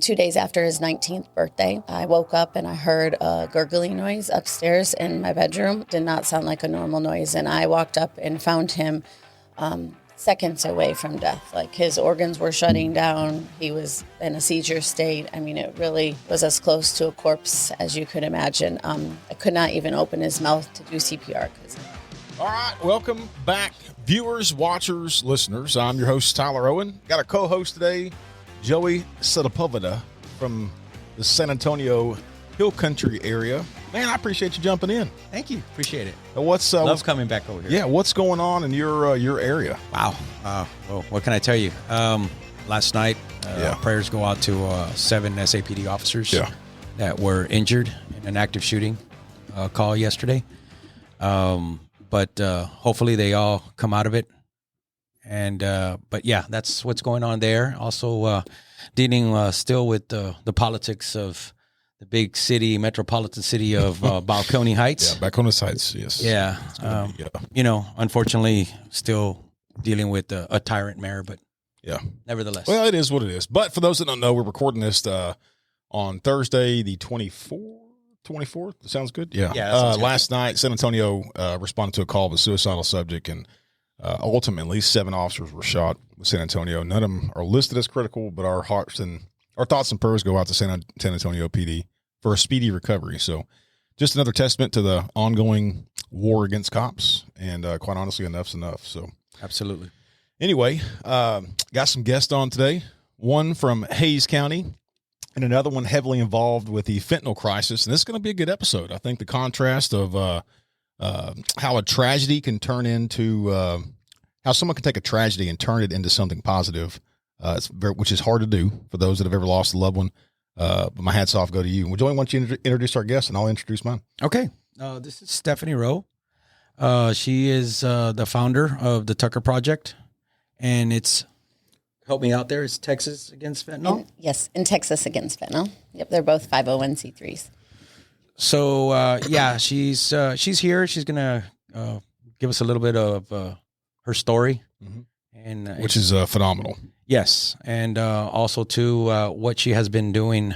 2 days after his 19th birthday. I woke up and I heard a gurgling noise upstairs in my bedroom. Did not sound like a normal noise. And I walked up and found him seconds away from death. Like, his organs were shutting down. He was in a seizure state. I mean, it really was as close to a corpse as you could imagine. I could not even open his mouth to do CPR. All right, welcome back, viewers, watchers, listeners. I'm your host, Tyler Owen. Got a co-host today, Joey Setapovida from the San Antonio Hill Country area. Man, I appreciate you jumping in. Thank you. Appreciate it. What's coming back over here. Yeah, what's going on in your area? Wow. Well, what can I tell you? Last night, prayers go out to 7 SAPD officers that were injured in an active shooting call yesterday. But hopefully they all come out of it. And but yeah, that's what's going on there. Also dealing still with the politics of the big city, metropolitan city of Balcony Heights. Yeah, Balcony Heights, yes. Yeah. Unfortunately, still dealing with a tyrant mayor, but nevertheless. Well, it is what it is. But for those that don't know, we're recording this on Thursday, the 24th. Sounds good? Yeah. Last night, San Antonio responded to a call of a suicidal subject, and ultimately 7 officers were shot with San Antonio. None of them are listed as critical, but our thoughts and prayers go out to San Antonio PD for a speedy recovery. So just another testament to the ongoing war against cops, and quite honestly, enough's enough. So absolutely. Anyway, got some guests on today, one from Hays County and another one heavily involved with the fentanyl crisis. And this is going to be a good episode. I think the contrast of how a tragedy can turn into how someone can take a tragedy and turn it into something positive, which is hard to do for those that have ever lost a loved one. But my hats off go to you. Would Joey want you to introduce our guest, and I'll introduce mine. Okay. This is Stephanie Rowe. She is the founder of the Tucker Project, and it's, help me out there, it's Texas Against Fentanyl? In Texas Against Fentanyl. Yep, they're both 501c3s. So, she's here. She's going to give us a little bit of her story. Mm-hmm. And which is phenomenal. Yes, and also, too, what she has been doing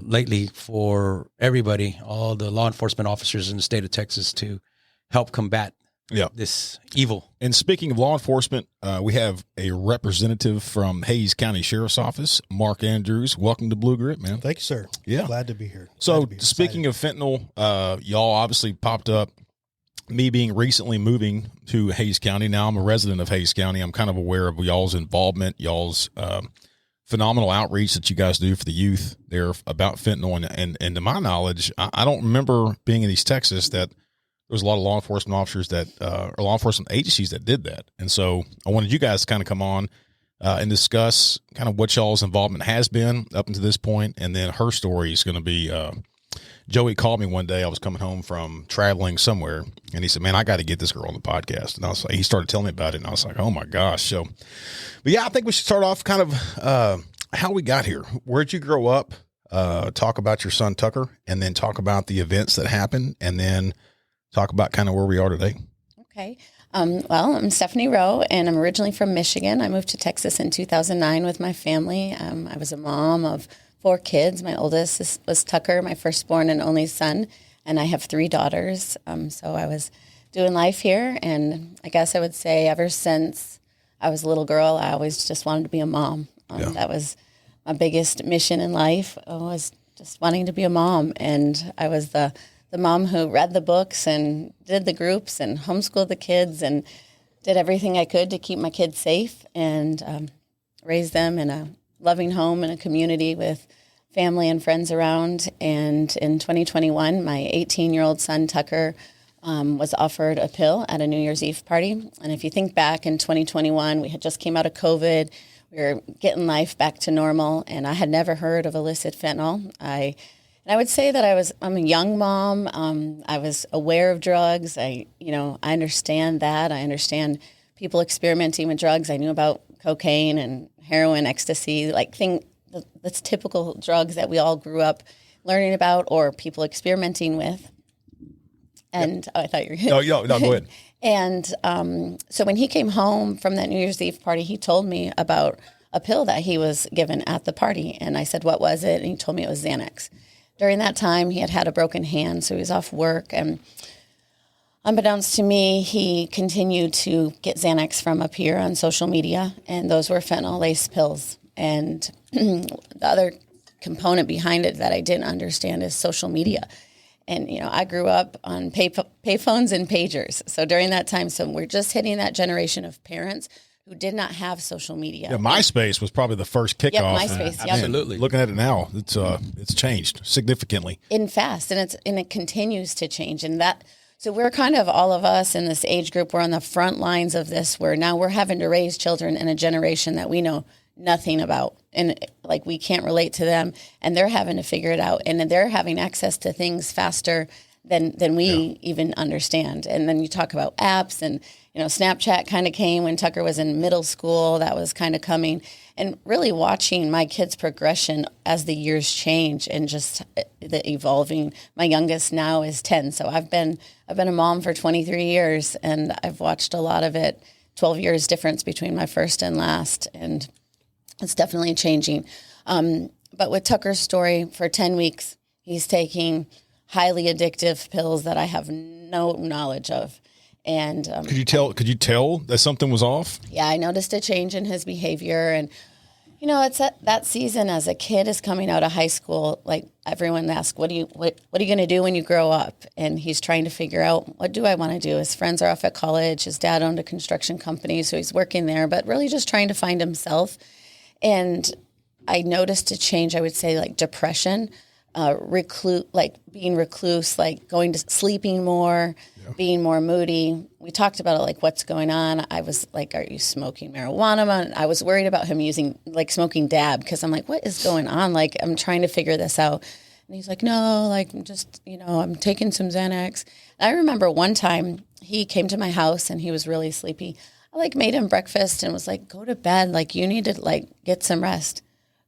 lately for everybody, all the law enforcement officers in the state of Texas, to help combat this evil. And speaking of law enforcement, we have a representative from Hays County Sheriff's Office, Mark Andrews. Welcome to Blue Grit, man. Thank you, sir. Yeah. Glad to be here. So speaking of fentanyl, y'all obviously popped up. Me being recently moving to Hays County, now I'm a resident of Hays County. I'm kind of aware of y'all's involvement, y'all's phenomenal outreach that you guys do for the youth there about fentanyl. And to my knowledge, I don't remember being in East Texas that there was a lot of law enforcement officers that or law enforcement agencies that did that. And so I wanted you guys to kind of come on and discuss kind of what y'all's involvement has been up until this point. And then her story is going to be Joey called me one day. I was coming home from traveling somewhere, and he said, "Man, I got to get this girl on the podcast." And I was like, he started telling me about it, and I was like, "Oh my gosh!" So, but yeah, I think we should start off kind of how we got here. Where'd you grow up? Talk about your son Tucker, and then talk about the events that happened, and then talk about kind of where we are today. Okay. Well, I'm Stephanie Rowe, and I'm originally from Michigan. I moved to Texas in 2009 with my family. I was a mom of 4 kids. My oldest was Tucker, my firstborn and only son, and I have 3 daughters. So I was doing life here, and I guess I would say ever since I was a little girl, I always just wanted to be a mom. That was my biggest mission in life, was just wanting to be a mom. And I was the mom who read the books and did the groups and homeschooled the kids and did everything I could to keep my kids safe and raise them in a loving home and a community with family and friends around. And in 2021, my 18-year-old son, Tucker, was offered a pill at a New Year's Eve party. And if you think back in 2021, we had just came out of COVID. We were getting life back to normal, and I had never heard of illicit fentanyl. I would say that I'm a young mom. I was aware of drugs. I understand that. I understand people experimenting with drugs. I knew about cocaine and heroin, ecstasy, that's typical drugs that we all grew up learning about or people experimenting with. And I thought you were going to. No, go ahead. And so when he came home from that New Year's Eve party, he told me about a pill that he was given at the party. And I said, what was it? And he told me it was Xanax. During that time, he had a broken hand, so he was off work. And unbeknownst to me, he continued to get Xanax from a peer on social media, and those were fentanyl-laced pills. And the other component behind it that I didn't understand is social media. And, I grew up on payphones and pagers. So during that time, we're just hitting that generation of parents who did not have social media. Yeah, MySpace was probably the first kickoff. Yep, MySpace. Yep. Absolutely. Looking at it now, it's changed significantly. In fast, and it continues to change. And so we're kind of, all of us in this age group, we're on the front lines of this, where now we're having to raise children in a generation that we know nothing about. And like, we can't relate to them, and they're having to figure it out. And they're having access to things faster than we even understand. And then you talk about apps, and Snapchat kind of came when Tucker was in middle school. That was kind of coming, and really watching my kids' progression as the years change and just the evolving. My youngest now is 10, so I've been a mom for 23 years, and I've watched a lot of it. 12 years difference between my first and last, and it's definitely changing. But with Tucker's story, for 10 weeks, he's taking highly addictive pills that I have no knowledge of. And could you tell that something was off? Yeah, I noticed a change in his behavior. And, it's that season as a kid is coming out of high school. Like, everyone asks, what are you going to do when you grow up? And he's trying to figure out, what do I want to do? His friends are off at college. His dad owned a construction company, so he's working there, but really just trying to find himself. And I noticed a change, I would say, like depression, being recluse, like going to sleeping more, being more moody. We talked about it, like, what's going on. I was like, are you smoking marijuana? I was worried about him smoking dab, because I'm like, what is going on? Like, I'm trying to figure this out. And he's like, no, like, I'm just, I'm taking some Xanax. And I remember one time he came to my house and he was really sleepy. I made him breakfast and was like, go to bed. Like, you need to get some rest.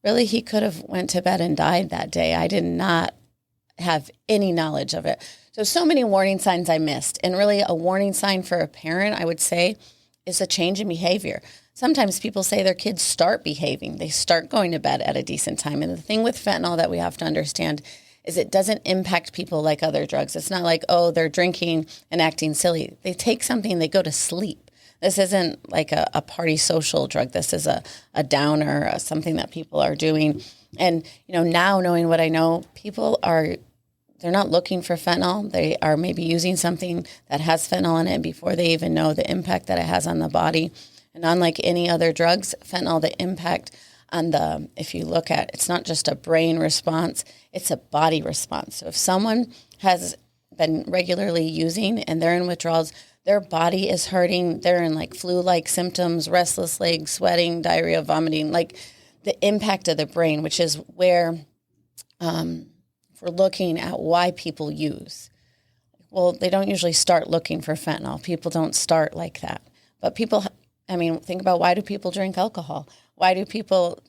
Really, he could have went to bed and died that day. I did not have any knowledge of it. So many warning signs I missed. And really, a warning sign for a parent, I would say, is a change in behavior. Sometimes people say their kids start behaving. They start going to bed at a decent time. And the thing with fentanyl that we have to understand is it doesn't impact people like other drugs. It's not like, oh, they're drinking and acting silly. They take something, they go to sleep. This isn't like a party social drug. This is a downer, something that people are doing. And, now knowing what I know, they're not looking for fentanyl. They are maybe using something that has fentanyl in it before they even know the impact that it has on the body. And unlike any other drugs, fentanyl, the impact on if you look at, it's not just a brain response, it's a body response. So if someone has been regularly using and they're in withdrawals, their body is hurting. They're in flu-like symptoms, restless legs, sweating, diarrhea, vomiting, the impact of the brain, which is where if we're looking at why people use. Well, they don't usually start looking for fentanyl. People don't start like that. But people, think about, why do people drink alcohol? Why do people,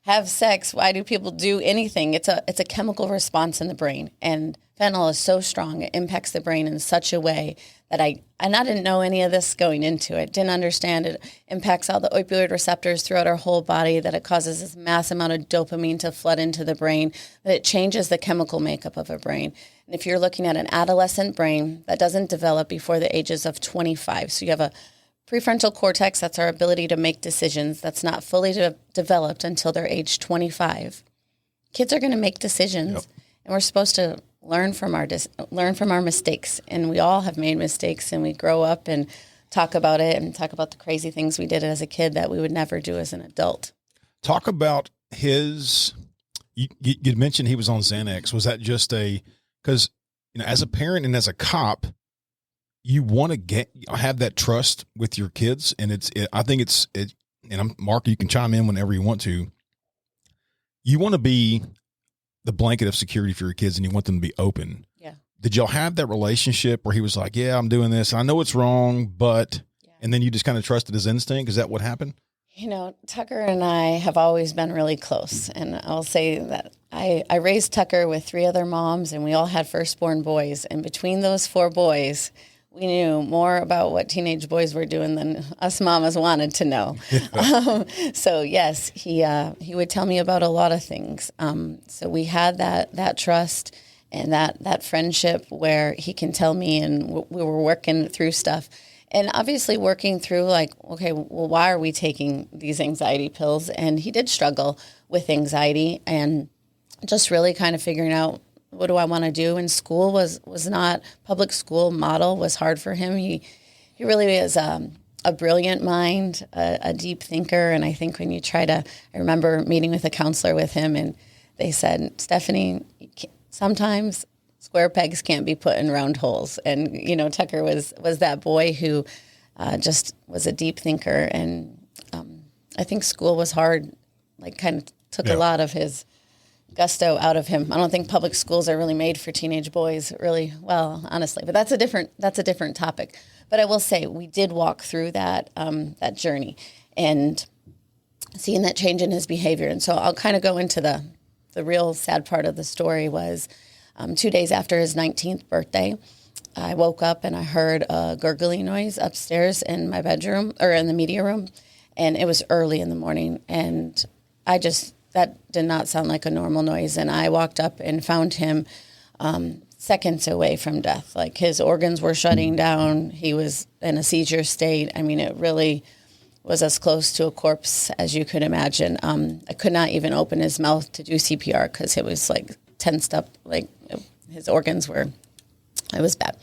have sex? Why do people do anything? It's a chemical response in the brain. And fentanyl is so strong, it impacts the brain in such a way that I didn't know any of this going into it. Didn't understand it impacts all the opioid receptors throughout our whole body, that it causes this mass amount of dopamine to flood into the brain, that it changes the chemical makeup of a brain. And if you're looking at an adolescent brain that doesn't develop before the ages of 25, so you have a prefrontal cortex, that's our ability to make decisions, that's not fully developed until they're age 25. Kids are going to make decisions, and we're supposed to learn from our mistakes. And we all have made mistakes, and we grow up and talk about it and talk about the crazy things we did as a kid that we would never do as an adult. Talk about you mentioned he was on Xanax. Was that just because as a parent and as a cop, you want to have that trust with your kids, and I think and Mark, you can chime in whenever you want to. You want to be the blanket of security for your kids, and you want them to be open. Yeah. Did y'all have that relationship where he was like, yeah, I'm doing this. I know it's wrong, but, and then you just kind of trusted his instinct? Is that what happened? Tucker and I have always been really close. And I'll say that I raised Tucker with 3 other moms, and we all had firstborn boys. And between those 4 boys, we knew more about what teenage boys were doing than us mamas wanted to know. So yes, he would tell me about a lot of things. So we had that trust and that friendship where he can tell me, and we were working through stuff. And obviously working through like, okay, well, why are we taking these anxiety pills? And he did struggle with anxiety and just really kind of figuring out, what do I want to do? And school was not, public school model was hard for him. He really is a brilliant mind, a deep thinker. And I think when you I remember meeting with a counselor with him, and they said, Stephanie, sometimes square pegs can't be put in round holes. And, Tucker was that boy who just was a deep thinker. And I think school was hard, like kind of took a lot of his gusto out of him. I don't think public schools are really made for teenage boys really well, honestly, but that's a different topic. But I will say we did walk through that journey and seeing that change in his behavior. And so I'll kind of go into the real sad part of the story was 2 days after his 19th birthday, I woke up and I heard a gurgling noise upstairs in my bedroom or in the media room. And it was early in the morning. And that did not sound like a normal noise. And I walked up and found him seconds away from death. Like his organs were shutting down. He was in a seizure state. I mean, it really was as close to a corpse as you could imagine. I could not even open his mouth to do CPR because it was like tensed up, like his organs were, it was bad.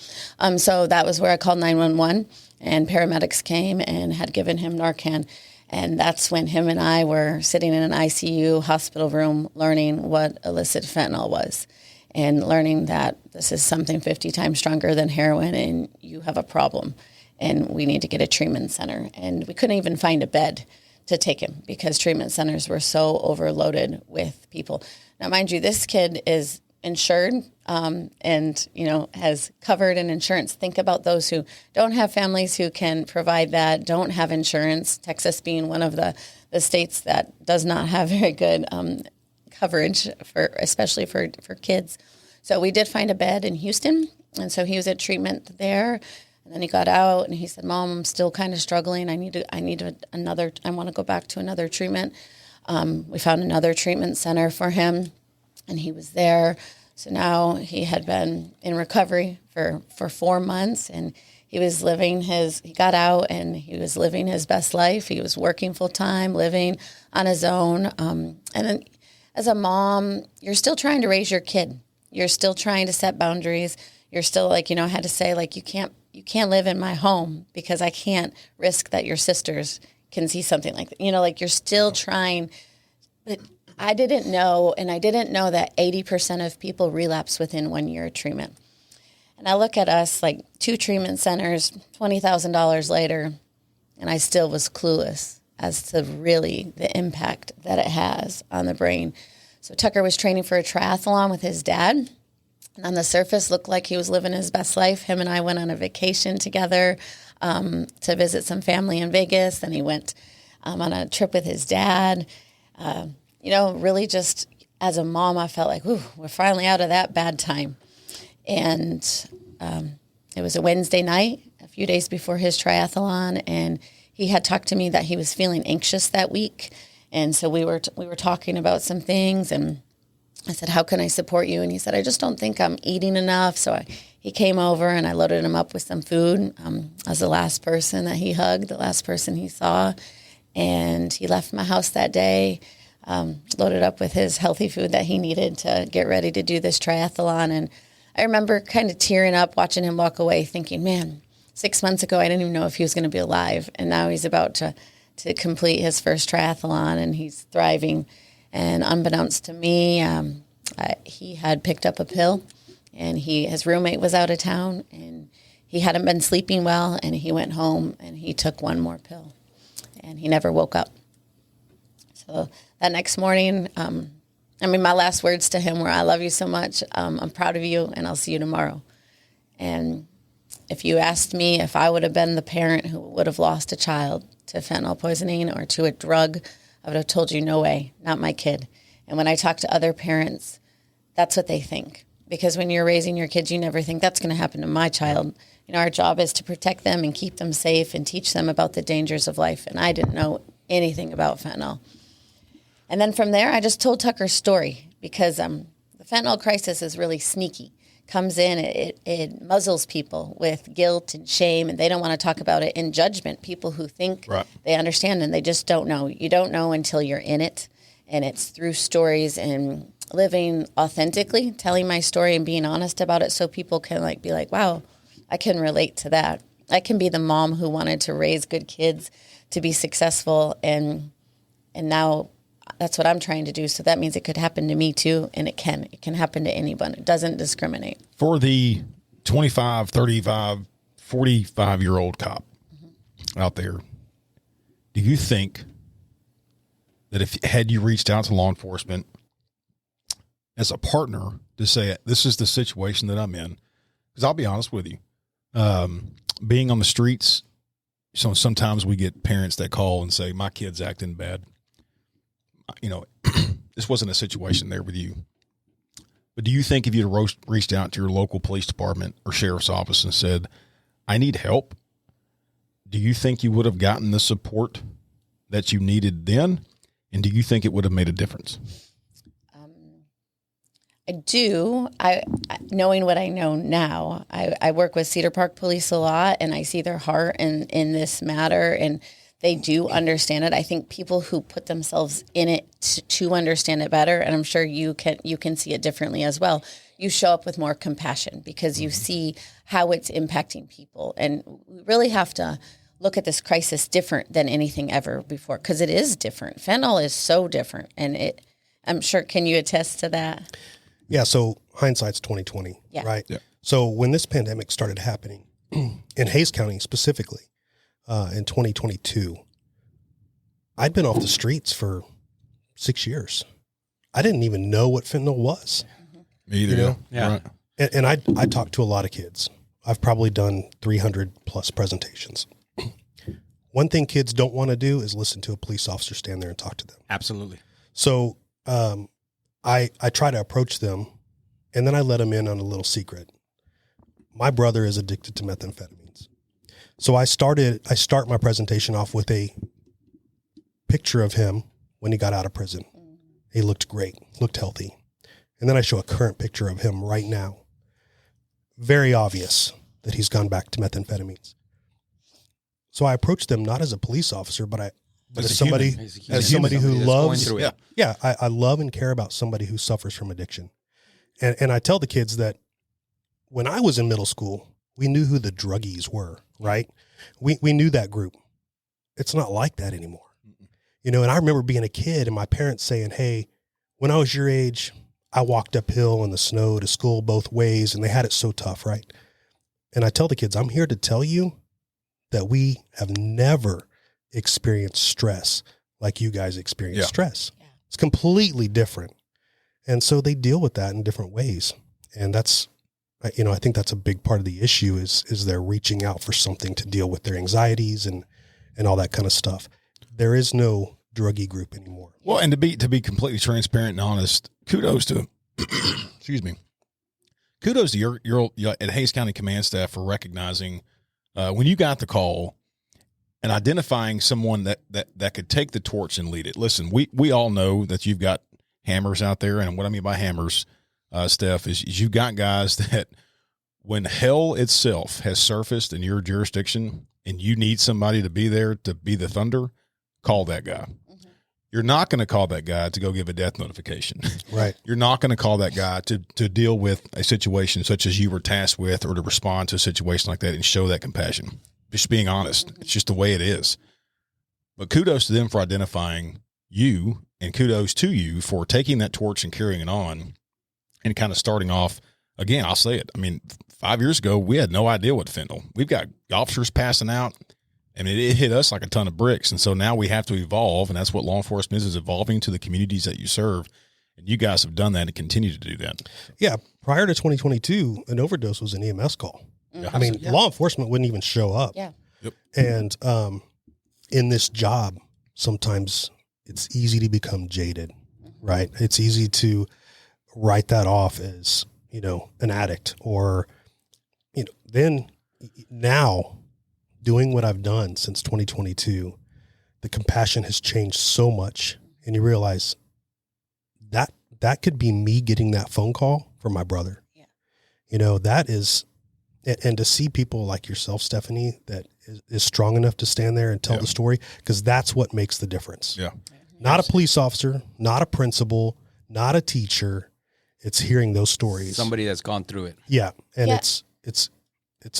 So that was where I called 911 and paramedics came and had given him Narcan. And that's when him and I were sitting in an ICU hospital room learning what illicit fentanyl was and learning that this is something 50 times stronger than heroin and you have a problem and we need to get a treatment center. And we couldn't even find a bed to take him because treatment centers were so overloaded with people. Now, mind you, this kid is insured and, has covered in insurance. Think about those who don't have families who can provide that, don't have insurance, Texas being one of the states that does not have very good coverage, especially for kids. So we did find a bed in Houston, and so he was at treatment there. And then he got out, and he said, "Mom, I'm still kind of struggling. I want to go back to another treatment." We found another treatment center for him, and he was there. So now he had been in recovery for 4 months, and he got out and he was living his best life. He was working full time, living on his own. And then as a mom, you're still trying to raise your kid. You're still trying to set boundaries. You're still I had to say you can't live in my home because I can't risk that your sisters can see something like that. You're still trying, but I didn't know that 80% of people relapse within 1 year of treatment. And I look at us 2 treatment centers, $20,000 later, and I still was clueless as to really the impact that it has on the brain. So Tucker was training for a triathlon with his dad. And on the surface, looked like he was living his best life. Him and I went on a vacation together to visit some family in Vegas. Then he went on a trip with his dad. Really just as a mom, I felt like, ooh, we're finally out of that bad time. And it was a Wednesday night, a few days before his triathlon, and he had talked to me that he was feeling anxious that week. And so we were talking about some things, and I said, "How can I support you?" And he said, "I just don't think I'm eating enough." So he came over, and I loaded him up with some food. I was the last person that he hugged, the last person he saw. And he left my house that day, loaded up with his healthy food that he needed to get ready to do this triathlon. And I remember kind of tearing up watching him walk away thinking, man, 6 months ago, I didn't even know if he was going to be alive. And now he's about to complete his first triathlon, and he's thriving. And unbeknownst to me, he had picked up a pill, and his roommate was out of town, and he hadn't been sleeping well, and he went home, and he took one more pill, and he never woke up. So that next morning, my last words to him were, "I love you so much. I'm proud of you, and I'll see you tomorrow." And if you asked me if I would have been the parent who would have lost a child to fentanyl poisoning or to a drug, I would have told you, no way, not my kid. And when I talk to other parents, that's what they think. Because when you're raising your kids, you never think that's going to happen to my child. our job is to protect them and keep them safe and teach them about the dangers of life. And I didn't know anything about fentanyl. And then from there, I just told Tucker's story because the fentanyl crisis is really sneaky. Comes in, it muzzles people with guilt and shame, and they don't want to talk about it in judgment. People who think they understand, and they just don't know. You don't know until you're in it, and it's through stories and living authentically, telling my story and being honest about it so people can be like, wow, I can relate to that. I can be the mom who wanted to raise good kids to be successful, and now that's what I'm trying to do. So that means it could happen to me too, and it can happen to anyone. It doesn't discriminate. For the 25, 35, 45-year-old cop out there, do you think that had you reached out to law enforcement as a partner to say, this is the situation that I'm in? Because I'll be honest with you, being on the streets, sometimes we get parents that call and say, my kid's acting bad. This wasn't a situation there with you. But do you think if you'd reached out to your local police department or sheriff's office and said, I need help, do you think you would have gotten the support that you needed then? And do you think it would have made a difference? I do. Knowing what I know now, I work with Cedar Park Police a lot, and I see their heart in this matter, and they do understand it. I think people who put themselves in it to understand it better, and I'm sure you can see it differently as well. You show up with more compassion because you see how it's impacting people, and we really have to look at this crisis different than anything ever before because it is different. Fentanyl is so different, and I'm sure. Can you attest to that? Yeah. So hindsight's 2020, right? Yeah. So when this pandemic started happening in Hays County specifically, in 2022, I'd been off the streets for 6 years. I didn't even know what fentanyl was. Me either. Yeah. Right. And I talked to a lot of kids. I've probably done 300 plus presentations. One thing kids don't want to do is listen to a police officer stand there and talk to them. Absolutely. So I try to approach them, and then I let them in on a little secret. My brother is addicted to methamphetamines. So I start my presentation off with a picture of him when he got out of prison. He looked great, looked healthy. And then I show a current picture of him right now. Very obvious that he's gone back to methamphetamines. So I approach them not as a police officer, but as somebody who loves. I love and care about somebody who suffers from addiction. And I tell the kids that when I was in middle school, we knew who the druggies were, right? We knew that group. It's not like that anymore. And I remember being a kid and my parents saying, hey, when I was your age, I walked uphill in the snow to school both ways, and they had it so tough, right? And I tell the kids, I'm here to tell you that we have never experienced stress like you guys experience stress. Yeah. It's completely different. And so they deal with that in different ways. And that's, I think that's a big part of the issue is they're reaching out for something to deal with their anxieties and all that kind of stuff. There is no druggie group anymore. Well, and to be completely transparent and honest, kudos to, excuse me, kudos to your at Hays County Command staff for recognizing when you got the call and identifying someone that could take the torch and lead it. Listen, we all know that you've got hammers out there, and what I mean by hammers, Steph, is you got guys that when hell itself has surfaced in your jurisdiction and you need somebody to be there to be the thunder, call that guy. Mm-hmm. You're not going to call that guy to go give a death notification. Right. You're not going to call that guy to deal with a situation such as you were tasked with or to respond to a situation like that and show that compassion. Just being honest. Mm-hmm. It's just the way it is. But kudos to them for identifying you, and kudos to you for taking that torch and carrying it on and kind of starting off. Again, I'll say it. I mean, 5 years ago, we had no idea what fentanyl. We've got officers passing out. I mean, it hit us like a ton of bricks. And so now we have to evolve, and that's what law enforcement is evolving to the communities that you serve. And you guys have done that and continue to do that. Yeah. Prior to 2022, an overdose was an EMS call. Mm-hmm. I mean, law enforcement wouldn't even show up. Yeah. Yep. And in this job, sometimes it's easy to become jaded, right? It's easy to write that off as, an addict, or, then, now doing what I've done since 2022, the compassion has changed so much, and you realize that could be me getting that phone call from my brother. Yeah. You know, that is, and to see people like yourself, Stephanie, that is strong enough to stand there and tell the story, because that's what makes the difference. Yeah. Not a police officer, not a principal, not a teacher. It's hearing those stories. Somebody that's gone through it. Yeah. And Yeah. it's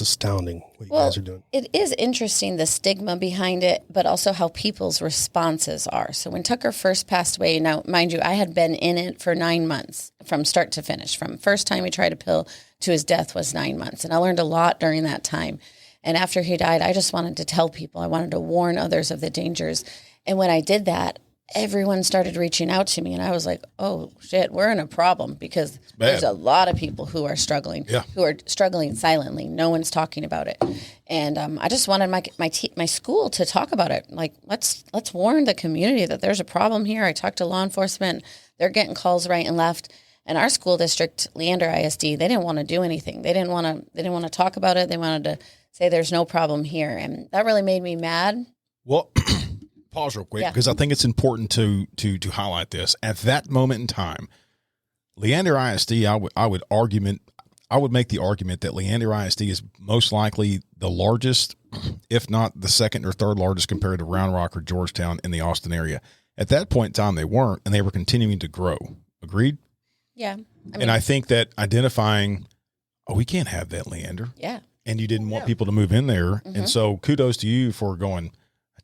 astounding what you guys are doing. It is interesting, the stigma behind it, but also how people's responses are. So when Tucker first passed away, now, mind you, I had been in it for 9 months from start to finish. From first time he tried a pill to his death was 9 months. And I learned a lot during that time. And after he died, I just wanted to tell people. I wanted to warn others of the dangers. And when I did that, everyone started reaching out to me, and I was like, oh shit, we're in a problem, because there's a lot of people who are struggling, who are struggling silently. No one's talking about it. And I just wanted my school to talk about it. Like, let's warn the community that there's a problem here. I talked to law enforcement. They're getting calls right and left. And our school district, Leander ISD, they didn't want to do anything. They didn't want to talk about it. They wanted to say there's no problem here. And that really made me mad. Well, pause real quick, because I think it's important to highlight this. At that moment in time, Leander ISD, I would make the argument that Leander ISD is most likely the largest, if not the second or third largest, compared to Round Rock or Georgetown in the Austin area. At that point in time, they weren't, and they were continuing to grow. Agreed? Yeah. And I think that identifying, we can't have that, Leander. Yeah. And you didn't want people to move in there. Mm-hmm. And so kudos to you for going,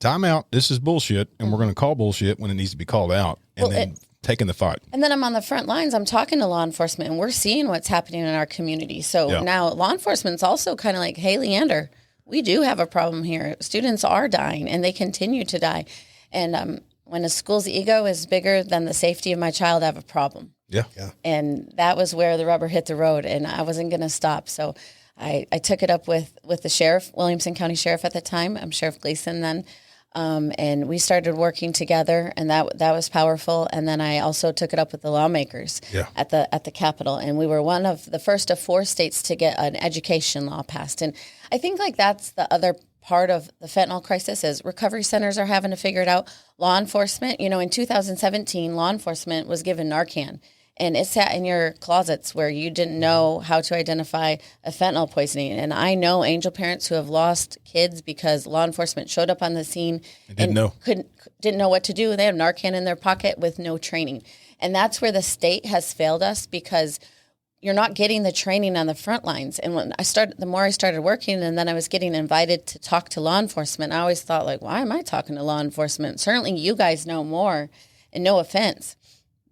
time out, this is bullshit, and we're going to call bullshit when it needs to be called out, and then taking the fight. And then I'm on the front lines. I'm talking to law enforcement, and we're seeing what's happening in our community. So now law enforcement's also kind of like, hey, Leander, we do have a problem here. Students are dying, and they continue to die. And when a school's ego is bigger than the safety of my child, I have a problem. Yeah. And that was where the rubber hit the road, and I wasn't going to stop. So I took it up with the sheriff, Williamson County Sheriff at the time. I'm Sheriff Gleason then. And we started working together, and that was powerful. And then I also took it up with the lawmakers at the Capitol, and we were one of the first of 4 states to get an education law passed. And I think like that's the other part of the fentanyl crisis is recovery centers are having to figure it out. Law enforcement, in 2017, law enforcement was given Narcan. And it sat in your closets where you didn't know how to identify a fentanyl poisoning. And I know angel parents who have lost kids because law enforcement showed up on the scene didn't know what to do. They have Narcan in their pocket with no training. And that's where the state has failed us, because you're not getting the training on the front lines. And the more I started working, and then I was getting invited to talk to law enforcement, I always thought, like, why am I talking to law enforcement? Certainly you guys know more, and no offense,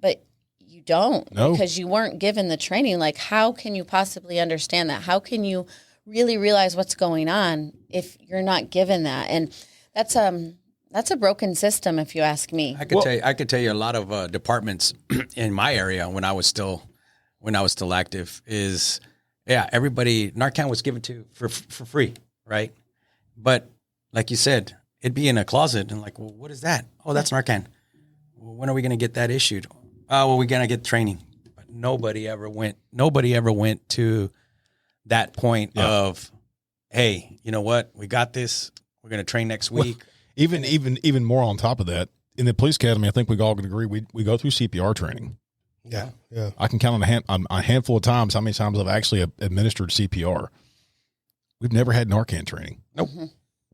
but you don't, because you weren't given the training. Like, how can you possibly understand that? How can you really realize what's going on if you're not given that? And that's a broken system, if you ask me. I could tell you a lot of departments in my area when I was still active is, everybody, Narcan was given to for free, right? But like you said, it'd be in a closet and like, well, what is that? Oh, that's Narcan. Well, when are we going to get that issued? Oh, well, we're going to get training. But nobody ever went to that point of, hey, you know what? We got this. We're going to train next week. Well, even more on top of that, in the police academy, I think we all can agree, we go through CPR training. Yeah. I can count on a handful of times how many times I've actually administered CPR. We've never had Narcan training. Nope. Mm-hmm.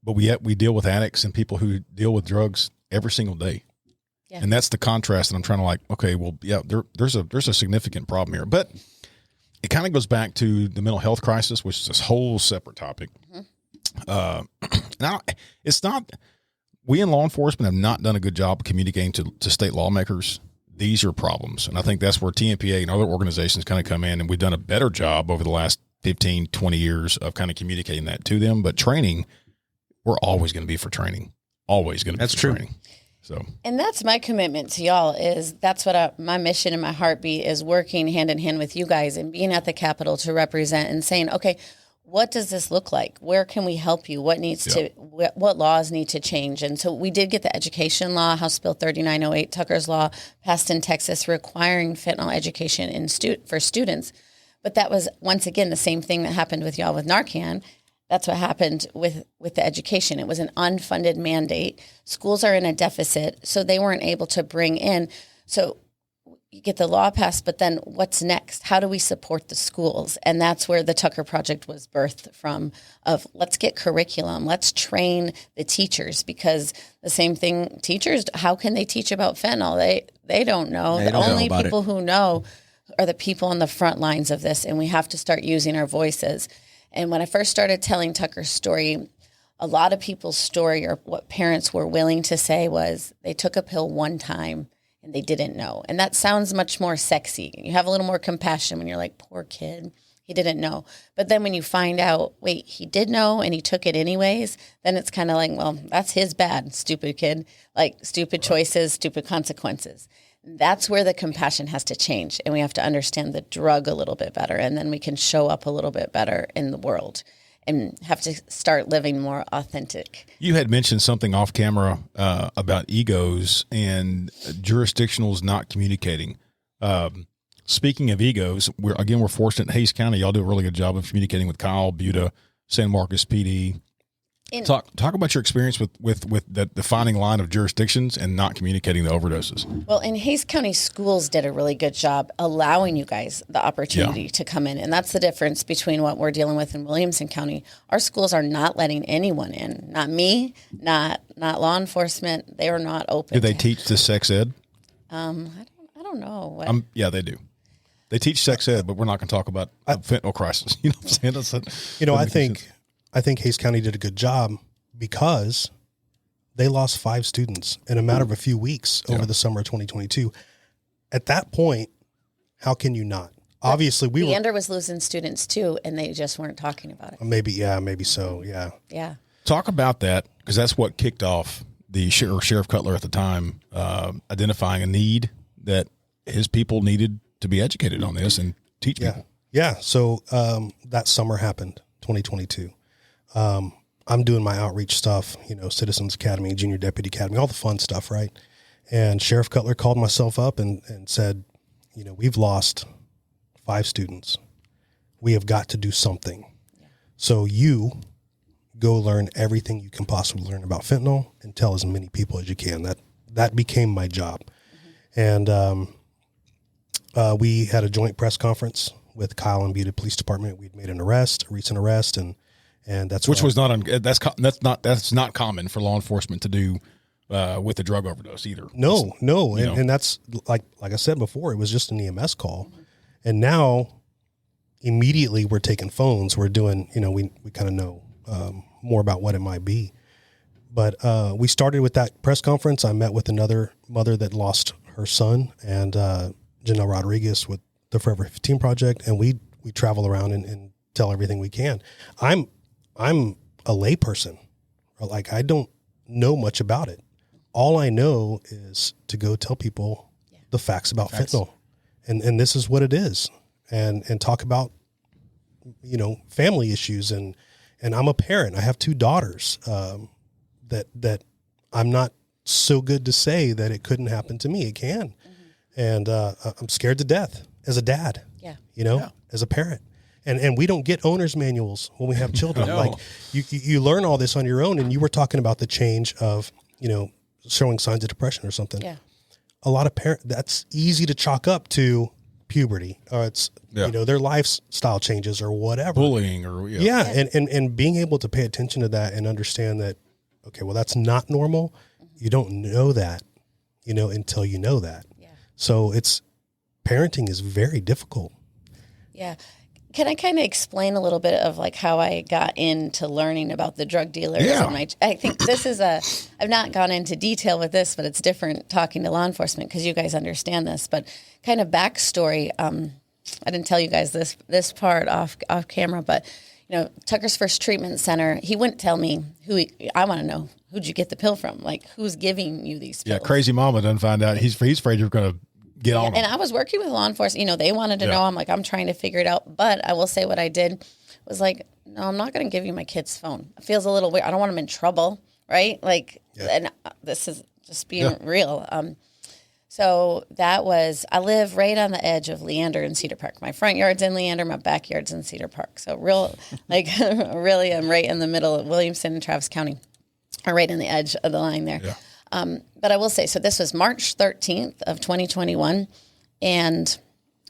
But we deal with addicts and people who deal with drugs every single day. Yeah. And that's the contrast that I'm trying to like, okay, well, there's a significant problem here. But it kind of goes back to the mental health crisis, which is this whole separate topic. Now, it's not, we in law enforcement have not done a good job of communicating to state lawmakers. These are problems. And I think that's where Tmpa and other organizations kind of come in, and we've done a better job over the last 15, 20 years of kind of communicating that to them. But training, we're always going to be for training. Always going to be for training. So, and that's my commitment to y'all is that's what my mission and my heartbeat is, working hand in hand with you guys and being at the Capitol to represent and saying, okay, what does this look like? Where can we help you? What needs what laws need to change? And so we did get the education law, House Bill 3908, Tucker's law, passed in Texas, requiring fentanyl education for students. But that was, once again, the same thing that happened with y'all with Narcan. That's what happened with the education. It was an unfunded mandate. Schools are in a deficit, so they weren't able to bring in. So you get the law passed, but then what's next? How do we support the schools? And that's where the Tucker Project was birthed from, of let's get curriculum, let's train the teachers, because the same thing, teachers, how can they teach about fentanyl? They don't know. The only people who know are the people on the front lines of this, and we have to start using our voices. And when I first started telling Tucker's story, a lot of people's story, or what parents were willing to say, was they took a pill one time and they didn't know. And that sounds much more sexy. You have a little more compassion when you're like, poor kid, he didn't know. But then when you find out, wait, he did know and he took it anyways, then it's kind of like, well, that's his bad, stupid kid. Like, stupid choices, stupid consequences. That's where the compassion has to change. And we have to understand the drug a little bit better. And then we can show up a little bit better in the world and have to start living more authentic. You had mentioned something off camera about egos and jurisdictionals not communicating. Speaking of egos, we're fortunate in Hays County. Y'all do a really good job of communicating with Kyle, Buda, San Marcos PD. Talk about your experience with the defining line of jurisdictions and not communicating the overdoses. Well, in Hays County, schools did a really good job allowing you guys the opportunity to come in. And that's the difference between what we're dealing with in Williamson County. Our schools are not letting anyone in. Not me, not law enforcement. They are not open. Do they teach the sex ed? I don't know. Yeah, they do. They teach sex ed, but we're not going to talk about the fentanyl crisis. You know what I'm saying? I think Hays County did a good job because they lost 5 students in a matter of a few weeks over the summer of 2022. At that point, how can you not? But obviously, Leander was losing students too, and they just weren't talking about it. Maybe so. Yeah. Talk about that, because that's what kicked off the Sheriff Cutler at the time, identifying a need that his people needed to be educated on this and teach people. Yeah. So that summer happened, 2022. I'm doing my outreach stuff, Citizens Academy, Junior Deputy Academy, all the fun stuff, right? And Sheriff Cutler called myself up and said, we've lost 5 students. We have got to do something. Yeah. So you go learn everything you can possibly learn about fentanyl and tell as many people as you can. That became my job. Mm-hmm. And we had a joint press conference with Kyle and Buda Police Department. We'd made a recent arrest, and that's that's not common for law enforcement to do with a drug overdose either. No, and that's like I said before, it was just an EMS call, and now immediately we're taking phones. We're doing, we kind of know more about what it might be, but we started with that press conference. I met with another mother that lost her son, and Janelle Rodriguez with the Forever 15 Project, and we travel around and tell everything we can. I'm a layperson. Like, I don't know much about it. All I know is to go tell people the facts about fentanyl. And this is what it is. And talk about, family issues. And I'm a parent. I have 2 daughters that I'm not so good to say that it couldn't happen to me. It can. Mm-hmm. And I'm scared to death as a dad, as a parent. And we don't get owner's manuals when we have children. No. Like you learn all this on your own. And you were talking about the change of, showing signs of depression or something. Yeah. A lot of parents, that's easy to chalk up to puberty, or it's, their lifestyle changes or whatever. Bullying or, And being able to pay attention to that and understand that, okay, well, that's not normal. You don't know that, until you know that. Yeah. So parenting is very difficult. Yeah. Can I kind of explain a little bit of like how I got into learning about the drug dealers? Yeah. I think this is I've not gone into detail with this, but it's different talking to law enforcement because you guys understand this. But kind of backstory, I didn't tell you guys this part off camera, but Tucker's First Treatment Center, he wouldn't tell me I want to know, who'd you get the pill from? Like, who's giving you these pills? Yeah, crazy mama doesn't find out. He's afraid you're going to get on them. And I was working with law enforcement. They wanted to know. I'm like, I'm trying to figure it out. But I will say what I did was like, no, I'm not going to give you my kid's phone. It feels a little weird. I don't want him in trouble, right? Like, and this is just being real. So I live right on the edge of Leander and Cedar Park. My front yard's in Leander, my backyard's in Cedar Park. So really, I'm right in the middle of Williamson and Travis County, or right on the edge of the line there. Yeah. But I will say, so this was March 13th of 2021, and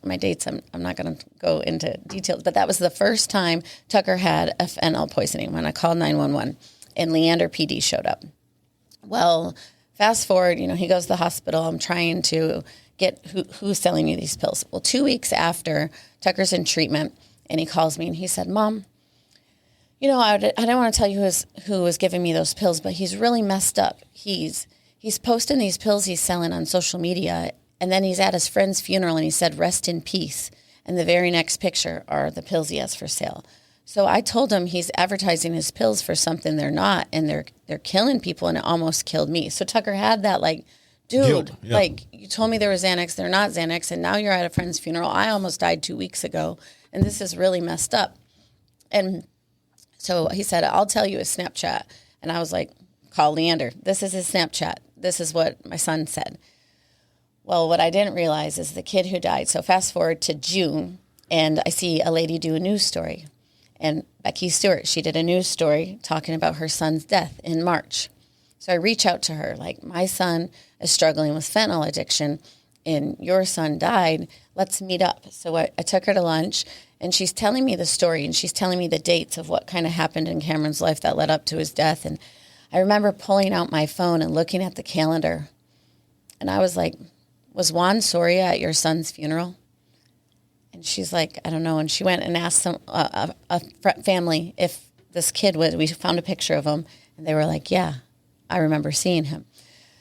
my dates, I'm not going to go into details, but that was the first time Tucker had a fentanyl poisoning when I called 911, and Leander PD showed up. Well, fast forward, he goes to the hospital. I'm trying to get who's selling you these pills. Well, 2 weeks after, Tucker's in treatment, and he calls me, and he said, Mom, I don't want to tell you who was giving me those pills, but he's really messed up. He's posting these pills he's selling on social media, and then he's at his friend's funeral, and he said, rest in peace. And the very next picture are the pills he has for sale. So I told him he's advertising his pills for something they're not, and they're killing people, and it almost killed me. So Tucker had that, dude, yeah. You told me there was Xanax, they're not Xanax, and now you're at a friend's funeral. I almost died 2 weeks ago, and this is really messed up. And so he said, I'll tell you his Snapchat. And I was like, call Leander. This is his Snapchat. This is what my son said. Well, what I didn't realize is the kid who died. So fast forward to June, and I see a lady do a news story. And Becky Stewart, she did a news story talking about her son's death in March. So I reach out to her, my son is struggling with fentanyl addiction, and your son died. Let's meet up. So I took her to lunch, and she's telling me the story, and she's telling me the dates of what kind of happened in Cameron's life that led up to his death. And I remember pulling out my phone and looking at the calendar, and I was like, was Juan Soria at your son's funeral? And she's like, I don't know. And she went and asked a family if this kid was, we found a picture of him, and they were like, yeah, I remember seeing him.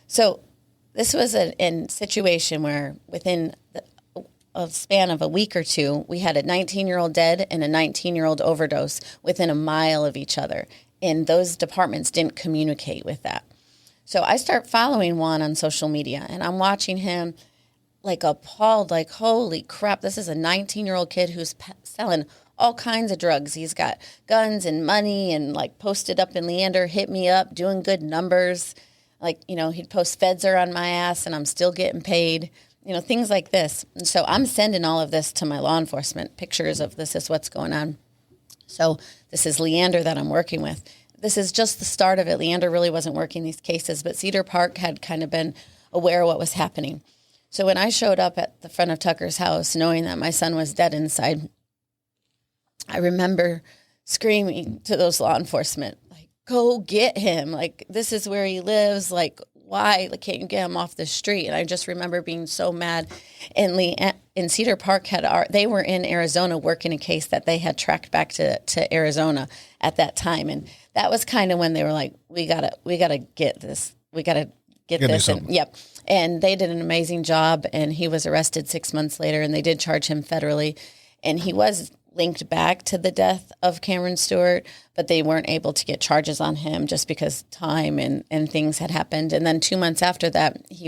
So this was a situation where within a span of a week or two, we had a 19-year-old dead and a 19-year-old overdose within a mile of each other. And those departments didn't communicate with that. So I start following Juan on social media, and I'm watching him appalled, holy crap, this is a 19-year-old kid who's selling all kinds of drugs. He's got guns and money and posted up in Leander, hit me up, doing good numbers. He'd post feds are on my ass and I'm still getting paid, things like this. And so I'm sending all of this to my law enforcement, pictures of this is what's going on. So this is Leander that I'm working with. This is just the start of it. Leander really wasn't working these cases, but Cedar Park had kind of been aware of what was happening. So when I showed up at the front of Tucker's house, knowing that my son was dead inside, I remember screaming to those law enforcement, go get him. This is where he lives. Why can't you get him off the street? And I just remember being so mad. And in Cedar Park they were in Arizona working a case that they had tracked back to Arizona at that time. And that was kind of when they were like, we gotta get this. We gotta get this. And, yep. And they did an amazing job. And he was arrested 6 months later, and they did charge him federally. And he was linked back to the death of Cameron Stewart, but they weren't able to get charges on him just because time and things had happened. And then 2 months after that, he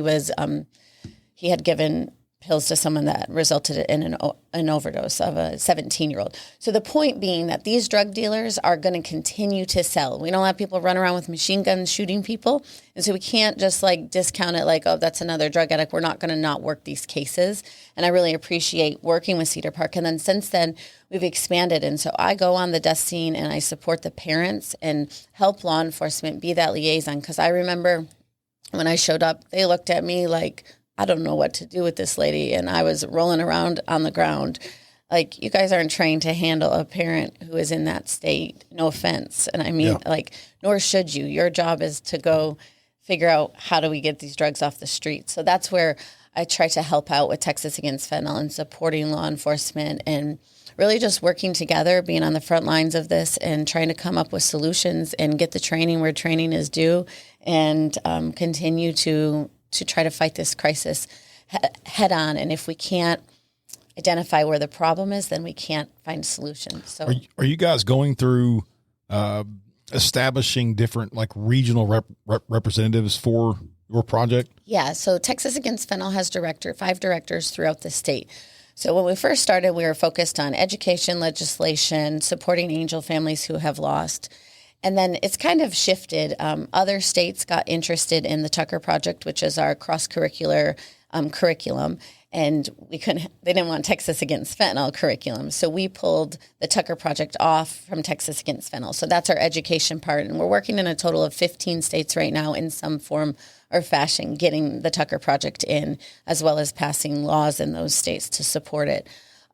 had given pills to someone that resulted in an overdose of a 17-year-old. So the point being that these drug dealers are going to continue to sell. We don't have people run around with machine guns shooting people. And so we can't just discount it oh, that's another drug addict. We're not going to not work these cases. And I really appreciate working with Cedar Park. And then since then, we've expanded. And so I go on the death scene and I support the parents and help law enforcement be that liaison. Because I remember when I showed up, they looked at me I don't know what to do with this lady. And I was rolling around on the ground. You guys aren't trained to handle a parent who is in that state. No offense. And I mean, nor should you. Your job is to go figure out how do we get these drugs off the street. So that's where I try to help out with Texas Against Fentanyl and supporting law enforcement and really just working together, being on the front lines of this and trying to come up with solutions and get the training where training is due and continue to try to fight this crisis head on. And if we can't identify where the problem is, then we can't find solutions. So are you guys going through establishing different regional representatives for your project? Yeah. So Texas Against Fentanyl has 5 directors throughout the state. So when we first started, we were focused on education, legislation, supporting angel families who have lost. And then it's kind of shifted. Other states got interested in the Tucker Project, which is our cross-curricular curriculum. And they didn't want Texas Against Fentanyl curriculum. So we pulled the Tucker Project off from Texas Against Fentanyl. So that's our education part. And we're working in a total of 15 states right now in some form or fashion, getting the Tucker Project in, as well as passing laws in those states to support it.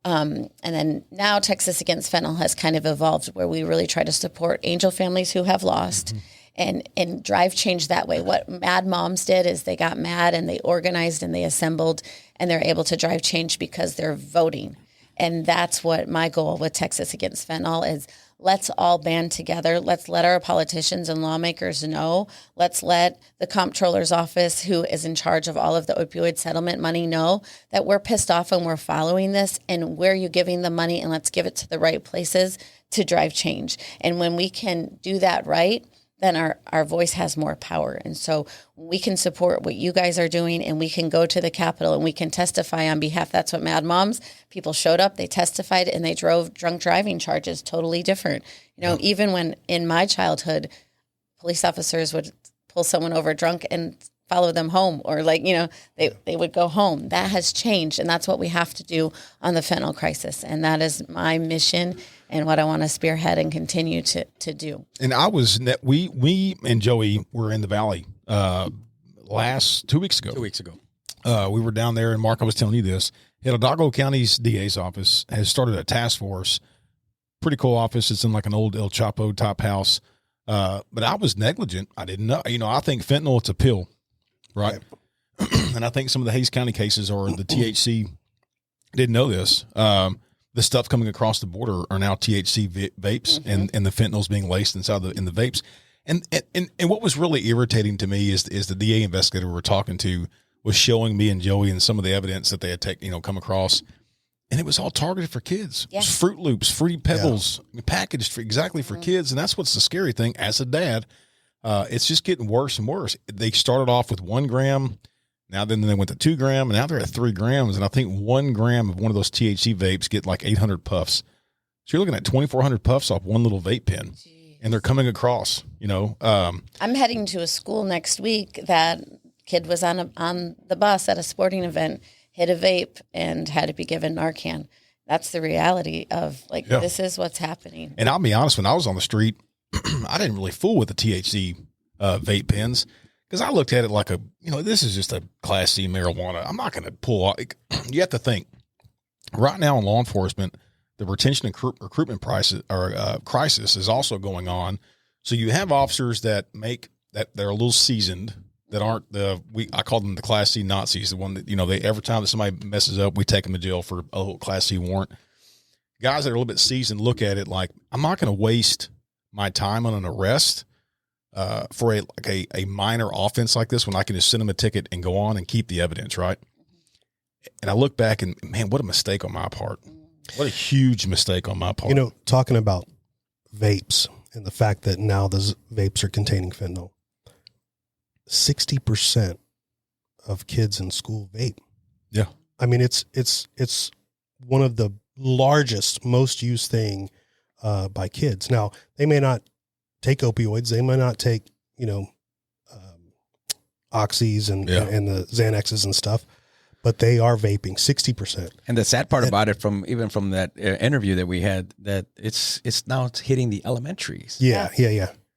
And then now Texas Against Fentanyl has kind of evolved where we really try to support angel families who have lost and drive change that way. What Mad Moms did is they got mad and they organized and they assembled and they're able to drive change because they're voting. And that's what my goal with Texas Against Fentanyl is. Let's all band together. Let's let our politicians and lawmakers know. Let's let the comptroller's office, who is in charge of all of the opioid settlement money, know that we're pissed off and we're following this. And where are you giving the money? And let's give it to the right places to drive change. And when we can do that right, then our voice has more power. And so we can support what you guys are doing and we can go to the Capitol and we can testify on behalf. That's what Mad Moms, people showed up, they testified, and they drove drunk driving charges totally different. Even when in my childhood, police officers would pull someone over drunk and follow them home, or they would go home. That has changed, and that's what we have to do on the fentanyl crisis. And that is my mission and what I want to spearhead and continue to do. And we and Joey were in the Valley 2 weeks ago. 2 weeks ago. We were down there, and Mark, I was telling you this. Hidalgo County's DA's office has started a task force. Pretty cool office. It's in like an old El Chapo type house. But I was negligent. I didn't know. I think fentanyl, it's a pill, right? And I think some of the Hays County cases or the THC didn't know this. The stuff coming across the border are now THC vapes, and the fentanyl's being laced inside in the vapes. And what was really irritating to me is the DA investigator we were talking to was showing me and Joey and some of the evidence that they had come across, and it was all targeted for kids. Yeah. It was Fruit Loops, Fruity Pebbles, packaged exactly for kids, and that's what's the scary thing. As a dad, it's just getting worse and worse. They started off with 1 gram. Now then they went to 2 gram, and now they're at 3 grams. And I think 1 gram of one of those THC vapes get like 800 puffs. So you're looking at 2,400 puffs off one little vape pen. Jeez. And they're coming across. I'm heading to a school next week. That kid was on the bus at a sporting event, hit a vape, and had to be given Narcan. That's the reality of This is what's happening. And I'll be honest, when I was on the street, I didn't really fool with the THC vape pens. Because I looked at it like this is just a Class C marijuana. I'm not going to pull out. You have to think. Right now in law enforcement, the retention and recruitment crisis is also going on. So you have officers that they're a little seasoned, that aren't I call them the Class C Nazis, the one that, every time that somebody messes up, we take them to jail for a little Class C warrant. Guys that are a little bit seasoned look at it like, I'm not going to waste my time on an arrest for a minor offense like this when I can just send them a ticket and go on and keep the evidence, right? And I look back and, man, what a mistake on my part. What a huge mistake on my part. Talking about vapes and the fact that now the vapes are containing fentanyl, 60% of kids in school vape. Yeah. I mean, it's one of the largest, most used thing by kids. Now, they may not take opioids. They might not take, oxys and the Xanaxes and stuff, but they are vaping 60%. And the sad part about it, from that interview that we had, that it's hitting the elementaries. Yeah.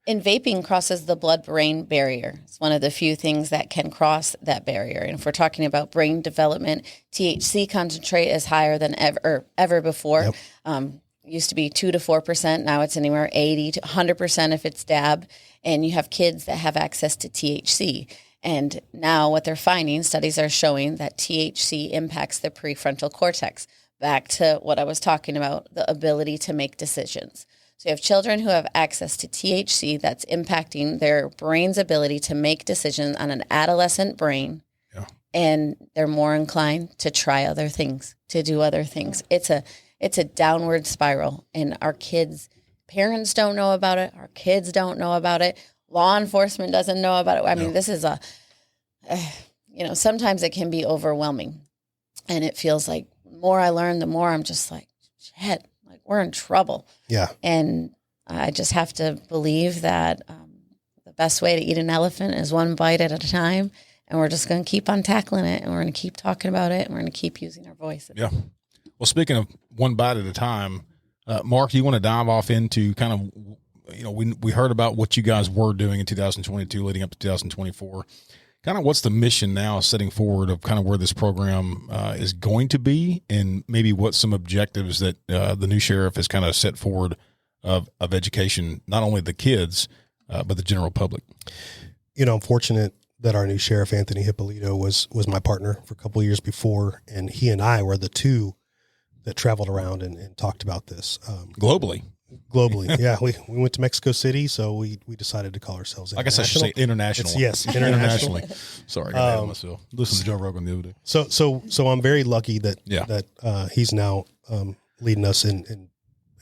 And vaping crosses the blood-brain barrier. It's one of the few things that can cross that barrier. And if we're talking about brain development, THC concentrate is higher than ever before. Yep. Used to be 2 to 4%. Now it's anywhere 80 to 100% if it's dab. And you have kids that have access to THC. And now what they're finding, studies are showing that THC impacts the prefrontal cortex. Back to what I was talking about, the ability to make decisions. So you have children who have access to THC that's impacting their brain's ability to make decisions on an adolescent brain. Yeah. And they're more inclined to try other things, to do other things. It's a downward spiral, and our parents don't know about it. Our kids don't know about it. Law enforcement doesn't know about it. I mean, this is sometimes it can be overwhelming, and it feels like the more I learn, the more I'm just like, shit, like we're in trouble. Yeah. And I just have to believe that the best way to eat an elephant is one bite at a time. and we're just going to keep on tackling it, and we're going to keep talking about it, and we're going to keep using our voice. Yeah. Well, speaking of one bite at a time, Mark, you want to dive off into kind of, we heard about what you guys were doing in 2022 leading up to 2024. Kind of what's the mission now setting forward of kind of where this program is going to be, and maybe what some objectives that the new sheriff has kind of set forward of education, not only the kids, but the general public. I'm fortunate that our new sheriff, Anthony Hippolito, was my partner for a couple of years before, and he and I were the two that traveled around and talked about this. Globally. Yeah. We went to Mexico City, so we decided to call ourselves I guess I should say international. Yes, internationally. Sorry, I got myself. Listen to Joe Rogan the other day. So I'm very lucky that he's now leading us and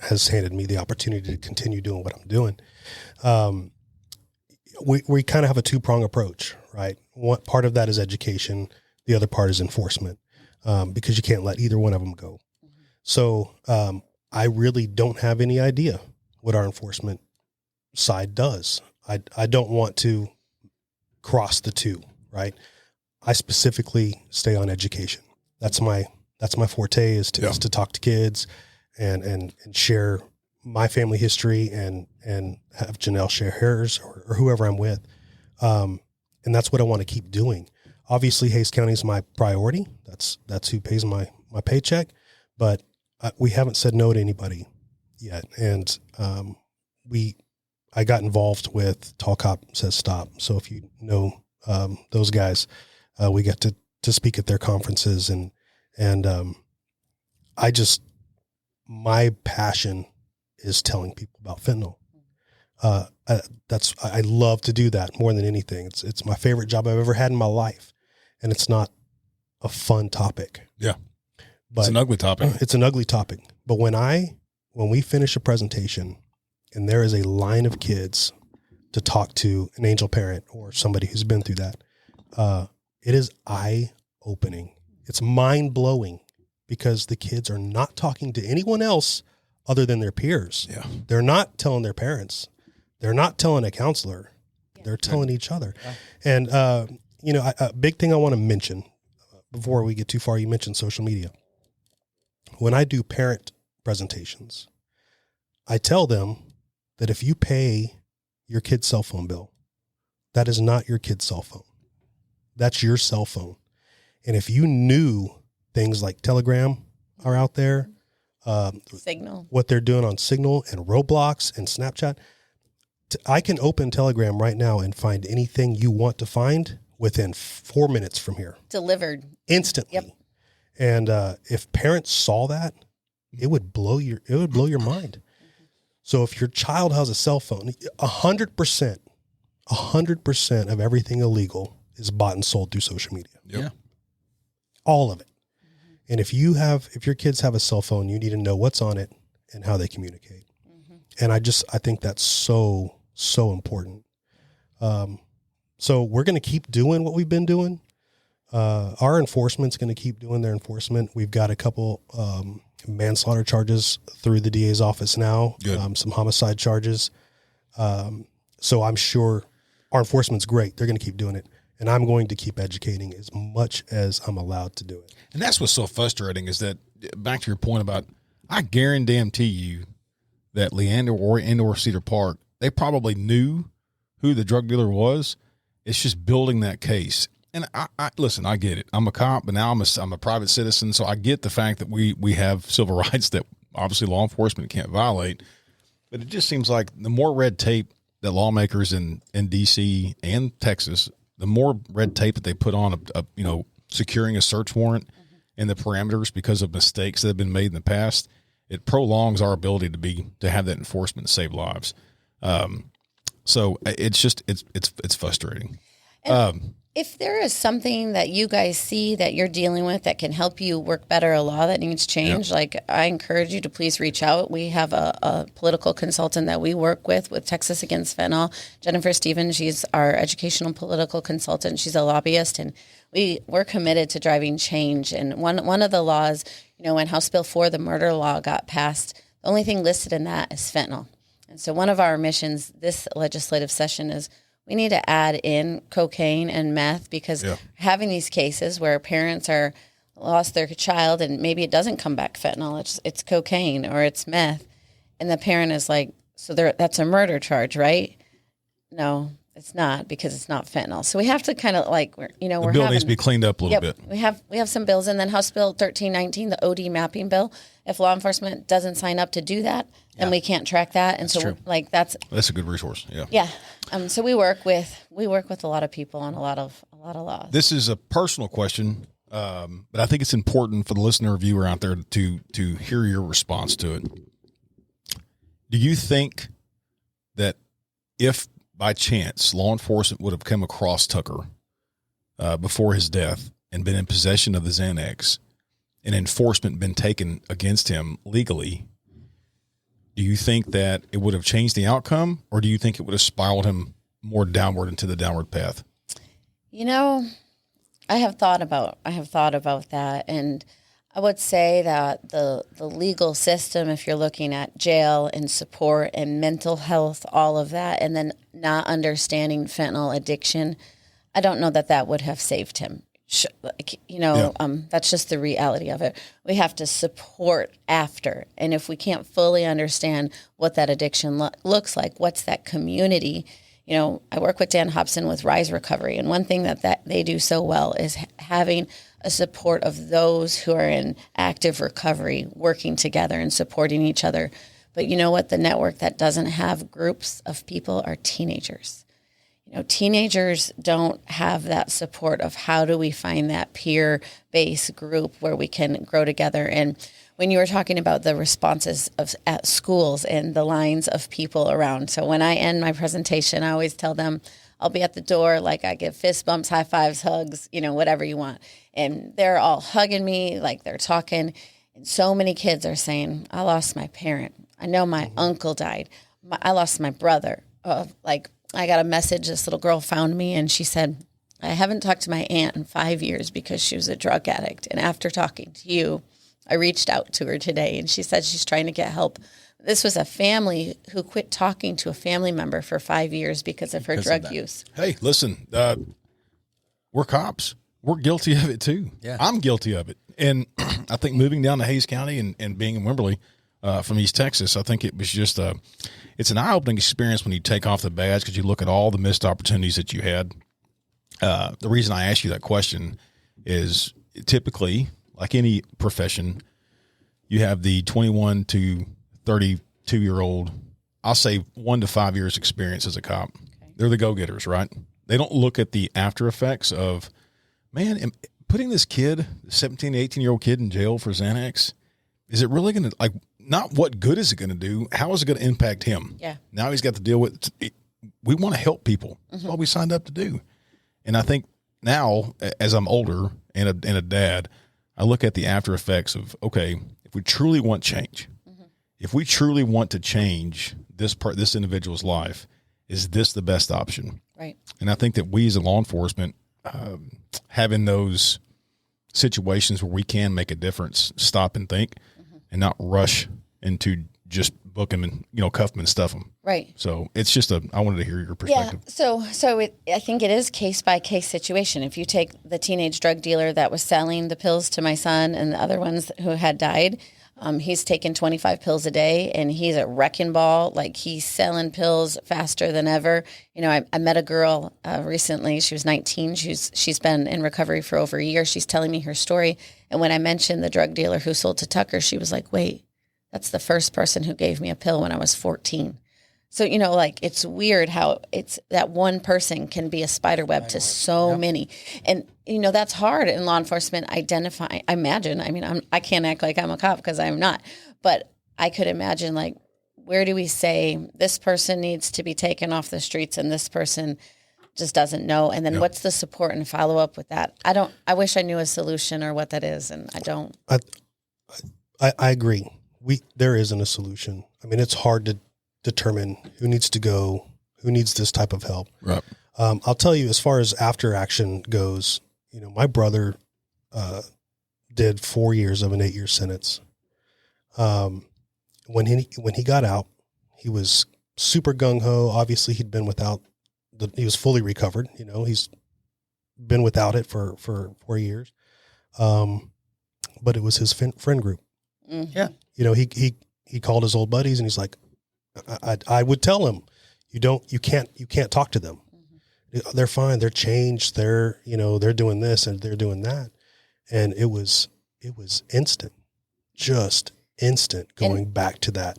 has handed me the opportunity to continue doing what I'm doing. We kind of have a two-prong approach, right? One part of that is education. The other part is enforcement, because you can't let either one of them go. So I really don't have any idea what our enforcement side does. I don't want to cross the two, right? I specifically stay on education. That's my forte is to talk to kids and share my family history and have Janelle share hers or whoever I'm with. And that's what I want to keep doing. Obviously, Hays County is my priority. That's who pays my paycheck, but we haven't said no to anybody yet. And I got involved with Tall Cop Says Stop. So if you know those guys, we get to speak at their conferences and my passion is telling people about fentanyl. I love to do that more than anything. It's my favorite job I've ever had in my life, and it's not a fun topic. Yeah. But it's an ugly topic. It's an ugly topic. But when we finish a presentation and there is a line of kids to talk to an angel parent or somebody who's been through that, it is eye-opening. It's mind-blowing because the kids are not talking to anyone else other than their peers. Yeah. They're not telling their parents. They're not telling a counselor. They're telling each other. Yeah. And, a big thing I want to mention before we get too far, you mentioned social media. When I do parent presentations, I tell them that if you pay your kid's cell phone bill, that is not your kid's cell phone. That's your cell phone. And if you knew things like Telegram are out there, Signal, what they're doing on Signal and Roblox and Snapchat, I can open Telegram right now and find anything you want to find within 4 minutes from here. Delivered. Instantly. Yep. And if parents saw that, it would blow your mind. So if your child has a cell phone, 100% of everything illegal is bought and sold through social media. Yep. Yeah. All of it. And if your kids have a cell phone, you need to know what's on it and how they communicate. And I think that's so important. So we're going to keep doing what we've been doing. Our enforcement's going to keep doing their enforcement. We've got a couple manslaughter charges through the DA's office now, some homicide charges. So I'm sure our enforcement's great. They're going to keep doing it. And I'm going to keep educating as much as I'm allowed to do it. And that's what's so frustrating is that, back to your point about, I guarantee you that Leander or Cedar Park, they probably knew who the drug dealer was. It's just building that case. And I listen, I get it. I'm a cop, but now I'm a private citizen. So I get the fact that we have civil rights that obviously law enforcement can't violate. But it just seems like the more red tape that lawmakers in DC and Texas, the more red tape that they put on securing a search warrant and the parameters because of mistakes that have been made in the past, it prolongs our ability to have that enforcement to save lives. So it's frustrating. If there is something that you guys see that you're dealing with that can help you work better, a law that needs change, I encourage you to please reach out. We have a political consultant that we work with Texas Against Fentanyl, Jennifer Stevens. She's our educational political consultant. She's a lobbyist, and we're committed to driving change. And one of the laws, when House Bill 4, the murder law, got passed, the only thing listed in that is fentanyl. And so one of our missions this legislative session is we need to add in cocaine and meth, because having these cases where parents are lost their child and maybe it doesn't come back fentanyl, it's cocaine or it's meth, and the parent is like, so that's a murder charge, right? No, it's not, because it's not fentanyl. So we have to kind of like, the bill needs to be cleaned up a little bit. We have some bills, and then House Bill 1319, the OD mapping bill. If law enforcement doesn't sign up to do that, then we can't track that. And that's true. Like that's a good resource. Yeah. Yeah. So we work with a lot of people on a lot of laws. This is a personal question, but I think it's important for the listener or viewer out there to hear your response to it. Do you think that if by chance law enforcement would have come across Tucker before his death and been in possession of the Xanax, and enforcement been taken against him legally, do you think that it would have changed the outcome, or do you think it would have spiraled him more downward into the downward path? I have thought about that, and I would say that the legal system, if you're looking at jail and support and mental health, all of that, and then not understanding fentanyl addiction, I don't know that would have saved him. That's just the reality of it. We have to support after. And if we can't fully understand what that addiction looks like, what's that community? I work with Dan Hobson with Rise Recovery. And one thing that they do so well is having a support of those who are in active recovery, working together and supporting each other. But you know what? The network that doesn't have groups of people are teenagers. Teenagers don't have that support of how do we find that peer-based group where we can grow together. And when you were talking about the responses at schools and the lines of people around, so when I end my presentation, I always tell them I'll be at the door, like I give fist bumps, high fives, hugs, whatever you want. And they're all hugging me, like they're talking. And so many kids are saying, I lost my parent. I know my uncle died. I lost my brother. I got a message. This little girl found me, and she said, I haven't talked to my aunt in 5 years because she was a drug addict. And after talking to you, I reached out to her today, and she said she's trying to get help. This was a family who quit talking to a family member for 5 years because of her drug use. Hey, listen, we're cops. We're guilty of it too. Yeah. I'm guilty of it. And I think moving down to Hays County and being in Wimberley from East Texas, I think it was just it's an eye-opening experience when you take off the badge, because you look at all the missed opportunities that you had. The reason I asked you that question is typically, like any profession, you have the 21 to 32-year-old, I'll say 1 to 5 years experience as a cop. Okay. They're the go-getters, right? They don't look at the after effects of, man, putting this kid, 17, 18-year-old kid in jail for Xanax, is it really going to, not what good is it going to do? How is it going to impact him? Yeah. Now he's got to deal with it. We want to help people. That's what we signed up to do. And I think now, as I'm older and a dad, I look at the after effects of, okay, if we truly want change, if we truly want to change this individual's life, is this the best option? Right. And I think that we as a law enforcement, having those situations where we can make a difference, stop and think, and not rush into just book them and cuff them and stuff them. Right. So it's just I wanted to hear your perspective. Yeah. So I think it is case by case situation. If you take the teenage drug dealer that was selling the pills to my son and the other ones who had died, he's taking 25 pills a day, and he's a wrecking ball. Like, he's selling pills faster than ever. I met a girl recently. She was 19. She's been in recovery for over a year. She's telling me her story. And when I mentioned the drug dealer who sold to Tucker, she was like, wait, that's the first person who gave me a pill when I was 14. So, it's weird how it's that one person can be a spider web to so many. And, that's hard in law enforcement identifying. I imagine, I can't act like I'm a cop because I'm not, but I could imagine, where do we say this person needs to be taken off the streets and this person just doesn't know? And then what's the support and follow up with that? I wish I knew a solution or what that is. And I don't. I agree. There isn't a solution. It's hard to determine who needs to go, who needs this type of help. Right. I'll tell you, as far as after action goes, my brother did 4 years of an 8-year sentence. When he got out, he was super gung-ho. Obviously, he'd been without he was fully recovered. You know, he's been without it for 4 years. But it was his friend group. Mm-hmm. Yeah. You know, he called his old buddies and he's like, I would tell him, you can't talk to them. Mm-hmm. They're fine. They're changed. They're doing this and they're doing that. And it was instant, just instant going back to that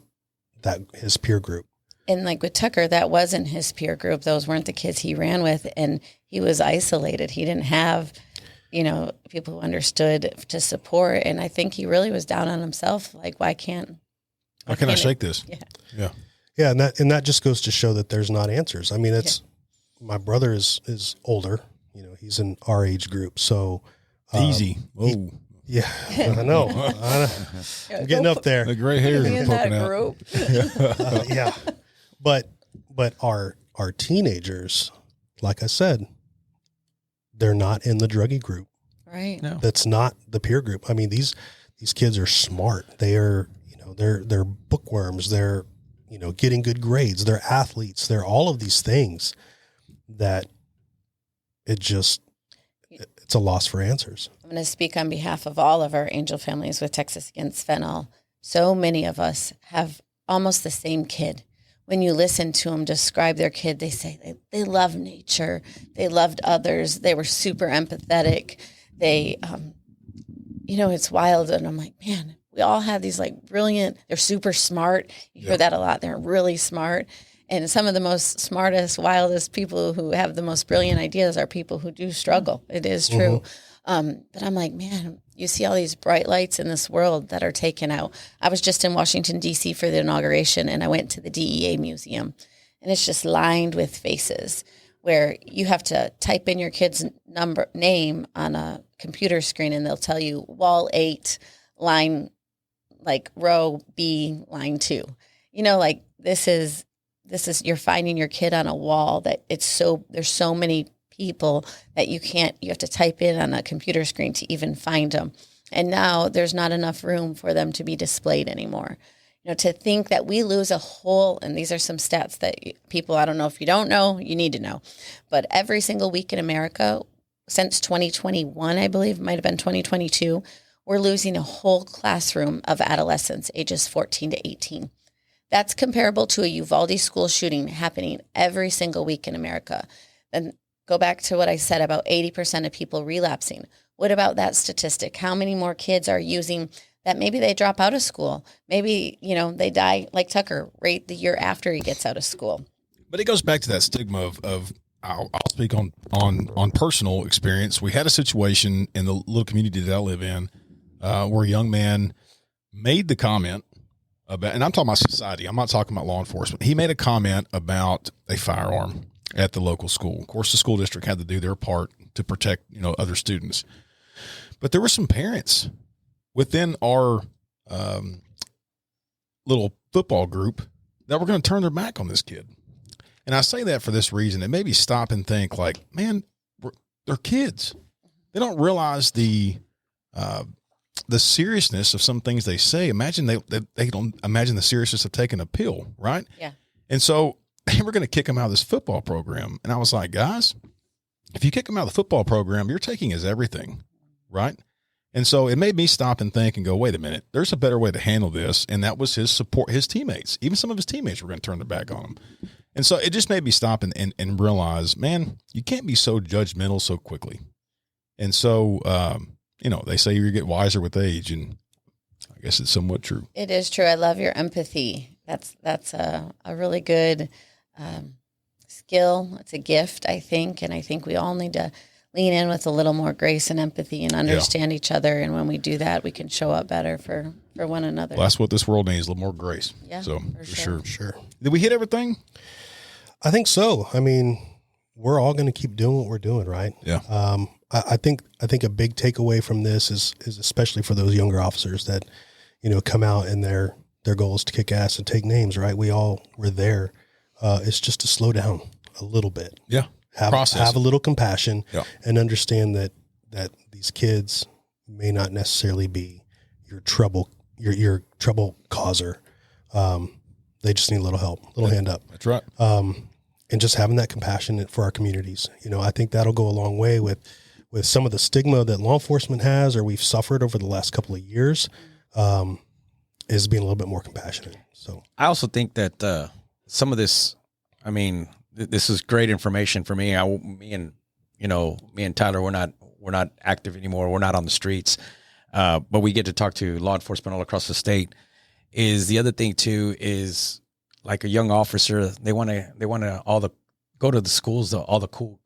his peer group. And like with Tucker, that wasn't his peer group. Those weren't the kids he ran with. And he was isolated. He didn't have, people who understood to support. And I think he really was down on himself. Like, why can't I shake this? Yeah. Yeah. Yeah. And that just goes to show that there's not answers. I mean, my brother is older, he's in our age group. So easy. Whoa. Yeah, I know. I'm getting up there. The gray hairs are poking out. Group. Yeah. But our teenagers, like I said, they're not in the druggie group. Right. No. That's not the peer group. I mean, these kids are smart. They are, they're bookworms. They're, getting good grades. They're athletes. They're all of these things that it's a loss for answers. I'm going to speak on behalf of all of our angel families with Texas Against Fentanyl. So many of us have almost the same kid. When you listen to them describe their kid, they say they love nature. They loved others. They were super empathetic. They, it's wild. And I'm like, man, we all have these like brilliant, they're super smart. You hear that a lot. They're really smart. And some of the most smartest, wildest people who have the most brilliant ideas are people who do struggle. It is true. But I'm like, man, you see all these bright lights in this world that are taken out. I was just in Washington, D.C. for the inauguration, and I went to the DEA museum. And it's just lined with faces where you have to type in your kid's name on a computer screen, and they'll tell you wall 8, line, like row B, line 2. Like this is you're finding your kid on a wall that there's so many people that you have to type in on a computer screen to even find them. And now there's not enough room for them to be displayed anymore. To think that we lose a whole, and these are some stats that people, I don't know if you don't know, you need to know, but every single week in America since 2021, I believe, might have been 2022, we're losing a whole classroom of adolescents ages 14 to 18. That's comparable to a Uvalde school shooting happening every single week in America. And go back to what I said about 80% of people relapsing. What about that statistic? How many more kids are using that? Maybe they drop out of school. Maybe, they die like Tucker right the year after he gets out of school. But it goes back to that stigma of I'll speak on personal experience. We had a situation in the little community that I live in where a young man made the comment about, and I'm talking about society, I'm not talking about law enforcement. He made a comment about a firearm at the local school. Of course, the school district had to do their part to protect, other students. But there were some parents within our little football group that were going to turn their back on this kid. And I say that for this reason. It made me stop and think like, man, they're kids. They don't realize the seriousness of some things they say. Imagine they don't imagine the seriousness of taking a pill, right? Yeah. And so they were going to kick him out of this football program. And I was like, guys, if you kick him out of the football program, you're taking his everything, right? And so it made me stop and think and go, wait a minute, there's a better way to handle this. And that was his support, his teammates. Even some of his teammates were going to turn their back on him. And so it just made me stop and realize, man, you can't be so judgmental so quickly. And so, they say you get wiser with age, and I guess it's somewhat true. It is true. I love your empathy. That's a really good skill. It's a gift, I think. And I think we all need to lean in with a little more grace and empathy and understand each other. And when we do that, we can show up better for one another. Well, that's what this world needs, a little more grace. Yeah, so for Sure. Did we hit everything? I think so. I mean, we're all going to keep doing what we're doing, right? Yeah. I think a big takeaway from this is especially for those younger officers that, come out and their goal is to kick ass and take names, right? We all were there. It's just to slow down a little bit. Yeah. Have a little compassion and understand that these kids may not necessarily be your trouble causer. They just need a little help, a little hand up. That's right. just having that compassion for our communities. I think that'll go a long way with some of the stigma that law enforcement has, or we've suffered over the last couple of years, is being a little bit more compassionate. So I also think that some of this, I mean, this is great information for me. Me and Tyler, we're not active anymore. We're not on the streets, but we get to talk to law enforcement all across the state. Is the other thing too is like a young officer, they want to go to the schools, all the cool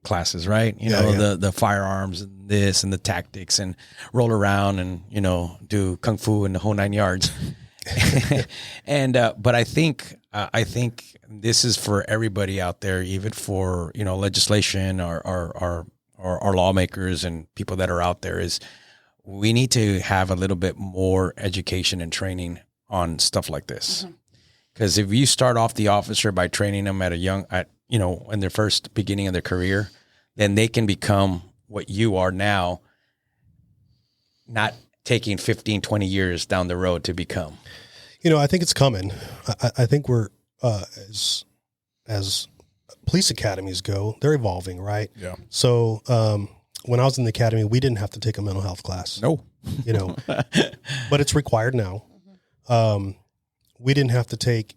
classes, right? The firearms and this and the tactics and roll around and, do kung fu and the whole 9 yards. And, but I think this is for everybody out there, even for, legislation or lawmakers and people that are out there, is we need to have a little bit more education and training on stuff like this. Because if you start off the officer by training them in their first beginning of their career, then they can become what you are now, not taking 15, 20 years down the road to become. I think it's coming. I think we're, as police academies go, they're evolving, right? Yeah. So when I was in the academy, we didn't have to take a mental health class. No. But it's required now. We didn't have to take,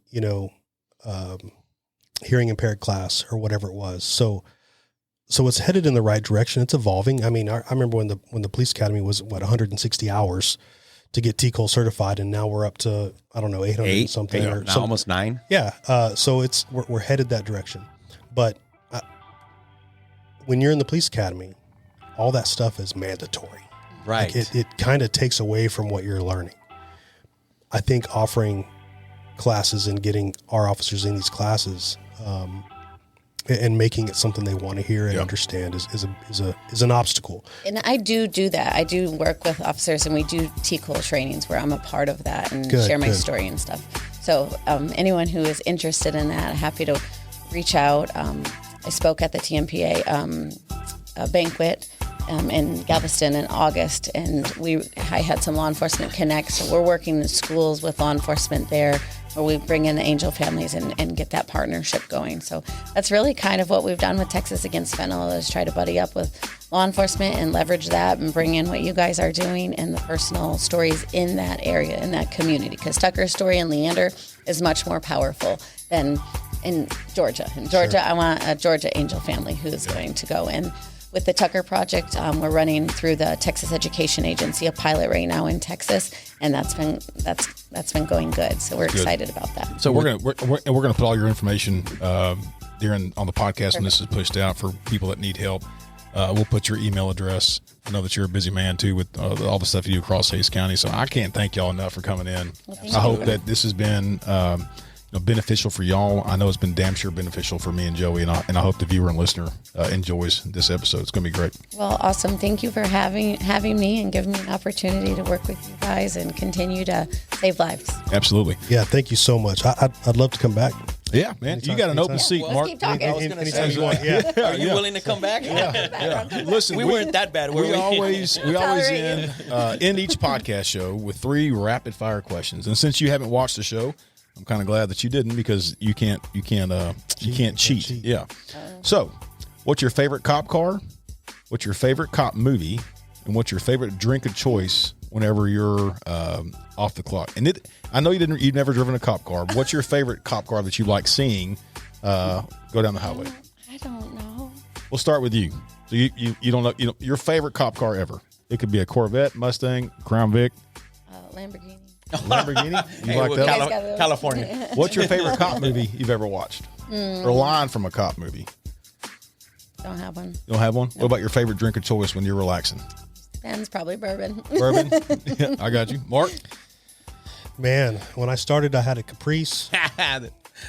hearing impaired class or whatever it was. So it's headed in the right direction. It's evolving. I mean, I remember when the police academy was 160 hours to get TCOL certified, and now we're up to, I don't know, 800 something or something. Almost 9. Yeah. So we're headed that direction. But when you're in the police academy, all that stuff is mandatory. Right. Like it kind of takes away from what you're learning. I think offering classes and getting our officers in these classes, and making it something they want to hear and understand is an obstacle. And I do that. I do work with officers, and we do TCOL trainings where I'm a part of that and share my story and stuff. So anyone who is interested in that, happy to reach out. I spoke at the Tmpa banquet in Galveston in August, and I had some law enforcement connects. So we're working in schools with law enforcement there, where we bring in the angel families and get that partnership going. So that's really kind of what we've done with Texas Against Fentanyl, is try to buddy up with law enforcement and leverage that and bring in what you guys are doing and the personal stories in that area, in that community. Because Tucker's story in Leander is much more powerful than in Georgia. In Georgia, sure. I want a Georgia angel family who's going to go in. With the Tucker Project, we're running through the Texas Education Agency, a pilot right now in Texas, and that's been going good. So we're excited about that. So we're gonna put all your information on the podcast when this is pushed out for people that need help. We'll put your email address. I know that you're a busy man too with all the stuff you do across Hays County. So I can't thank y'all enough for coming in. I hope that this has been beneficial for y'all. I know it's been damn sure beneficial for me and Joey, and I hope the viewer and listener enjoys this episode. It's going to be great. Well, awesome. Thank you for having me and giving me an opportunity to work with you guys and continue to save lives. Absolutely. Yeah, thank you so much. I'd love to come back. Yeah, man. You got an open seat, Mark. Let's keep talking. Anytime you want. Yeah. Are you willing to come back? Yeah. Listen, we weren't that bad. We always end each podcast show with 3 rapid fire questions. And since you haven't watched the show, I'm kind of glad that you didn't, because you can't cheat. Yeah. So, what's your favorite cop car? What's your favorite cop movie? And what's your favorite drink of choice whenever you're off the clock? And I know you've never driven a cop car, but what's your favorite cop car that you like seeing go down the highway? I don't know. We'll start with you. So you don't know, your favorite cop car ever. It could be a Corvette, Mustang, Crown Vic, Lamborghini. Lamborghini? You like that? California. What's your favorite cop movie you've ever watched? Or a line from a cop movie? Don't have one. You don't have one? What about your favorite drink of choice when you're relaxing? Ben's probably bourbon. Bourbon? Yeah, I got you. Mark? Man, when I started, I had a Caprice.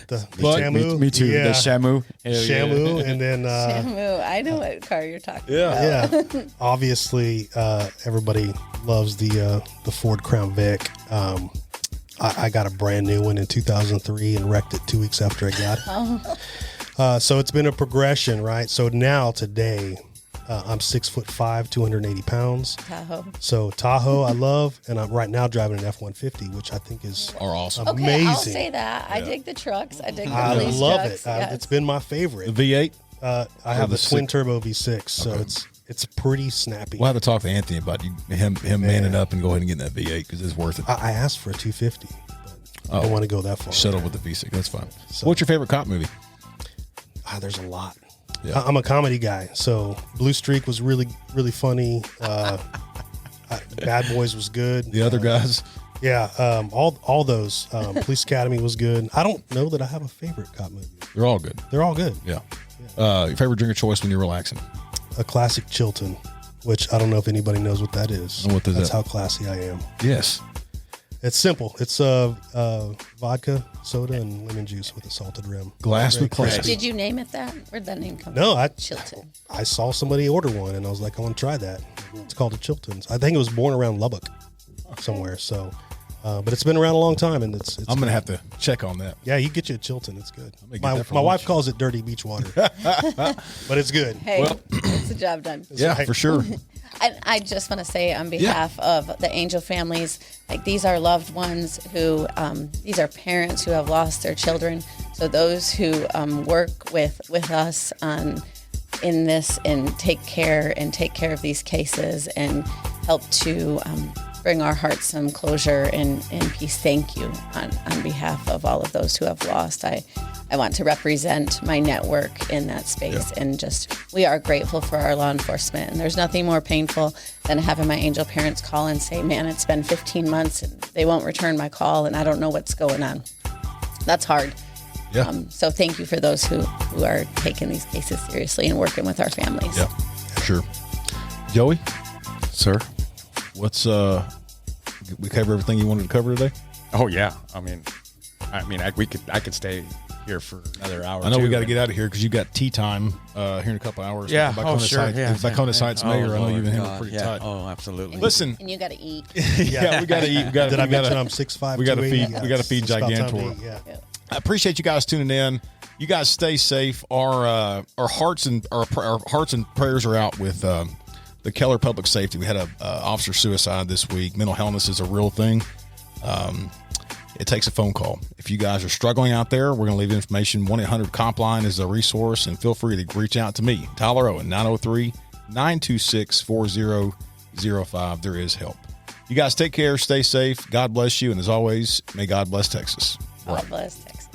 The Shamu. Me too. Yeah. The Shamu. Shamu, and then Shamu. I know what car you're talking Yeah. about. yeah. Obviously, everybody loves the Ford Crown Vic. I got a brand new one in 2003 and wrecked it 2 weeks after I got it. So it's been a progression, right? So now today, I'm 6'5", 280 pounds. Tahoe. So Tahoe, I love, and I'm right now driving an F-150, which I think is awesome. Okay, amazing. I'll say that. I dig the trucks. I dig the I police love trucks. it. Yes. It's been my favorite. The V8. I have the a twin six- turbo V6, so it's pretty snappy. We'll have to talk to Anthony about him manning up and go ahead and getting that V8 because it's worth it. I asked for a 250, but I don't want to go that far. Settle with the V6. That's fine. So- What's your favorite cop movie? There's a lot. Yeah. I'm a comedy guy, so Blue Streak was really, really funny. Bad Boys was good. The other guys? Yeah, all those. Police Academy was good. I don't know that I have a favorite cop movie. They're all good. They're all good. Yeah. Your favorite drink of choice when you're relaxing? A classic Chilton, which I don't know if anybody knows what that is. What is That's that? how classy I am. Yes. It's simple. It's vodka, soda, and lemon juice with a salted rim. Glass Very with class. crispy. Did you name it that? Where'd that name come No, from? Chilton. I saw somebody order one, and I was like, I want to try that. It's called a Chilton's. I think it was born around Lubbock somewhere. So, but it's been around a long time, and it's I'm going to have to check on that. yeah, you get you a Chilton. It's good. may get My that for wife lunch. calls it dirty beach water, but it's good. Hey, Well- it's a job done. Yeah, right. for sure. I just want to say on behalf of the Angel families, like these are loved ones who, these are parents who have lost their children. So those who work with us in this and take care of these cases and help to bring our hearts some closure and peace. Thank you on behalf of all of those who have lost. I want to represent my network in that space and just, we are grateful for our law enforcement. And there's nothing more painful than having my angel parents call and say, man, it's been 15 months and they won't return my call and I don't know what's going on. That's hard. Yeah. So thank you for those who are taking these cases seriously and working with our families. Yeah, sure. Joey, Sir? what's we cover everything you wanted to cover today? Oh, yeah. I mean, I could stay here for another hour. I know we too. got to get out of here because you got tea time here in a couple hours. Yeah. Back Oh, on the sure. site, Yeah. Back on the site's mayor. I know you've been handling pretty tight. Oh, absolutely. Listen, And you got to eat. yeah, we got to eat. Did I mention I'm 6'5"? we gotta 280? feed- we gotta feed it's about time to Gigantor. eat, Yeah. I appreciate you guys tuning in. You guys stay safe. Our hearts and our hearts and prayers are out with the Keller Public Safety. We had a officer suicide this week. Mental illness is a real thing. It takes a phone call. If you guys are struggling out there, we're going to leave information. 1-800-COMP-LINE is a resource, and feel free to reach out to me, Tyler Owen, 903-926-4005. There is help. You guys take care, stay safe. God bless you, and as always, may God bless Texas. God bless Texas.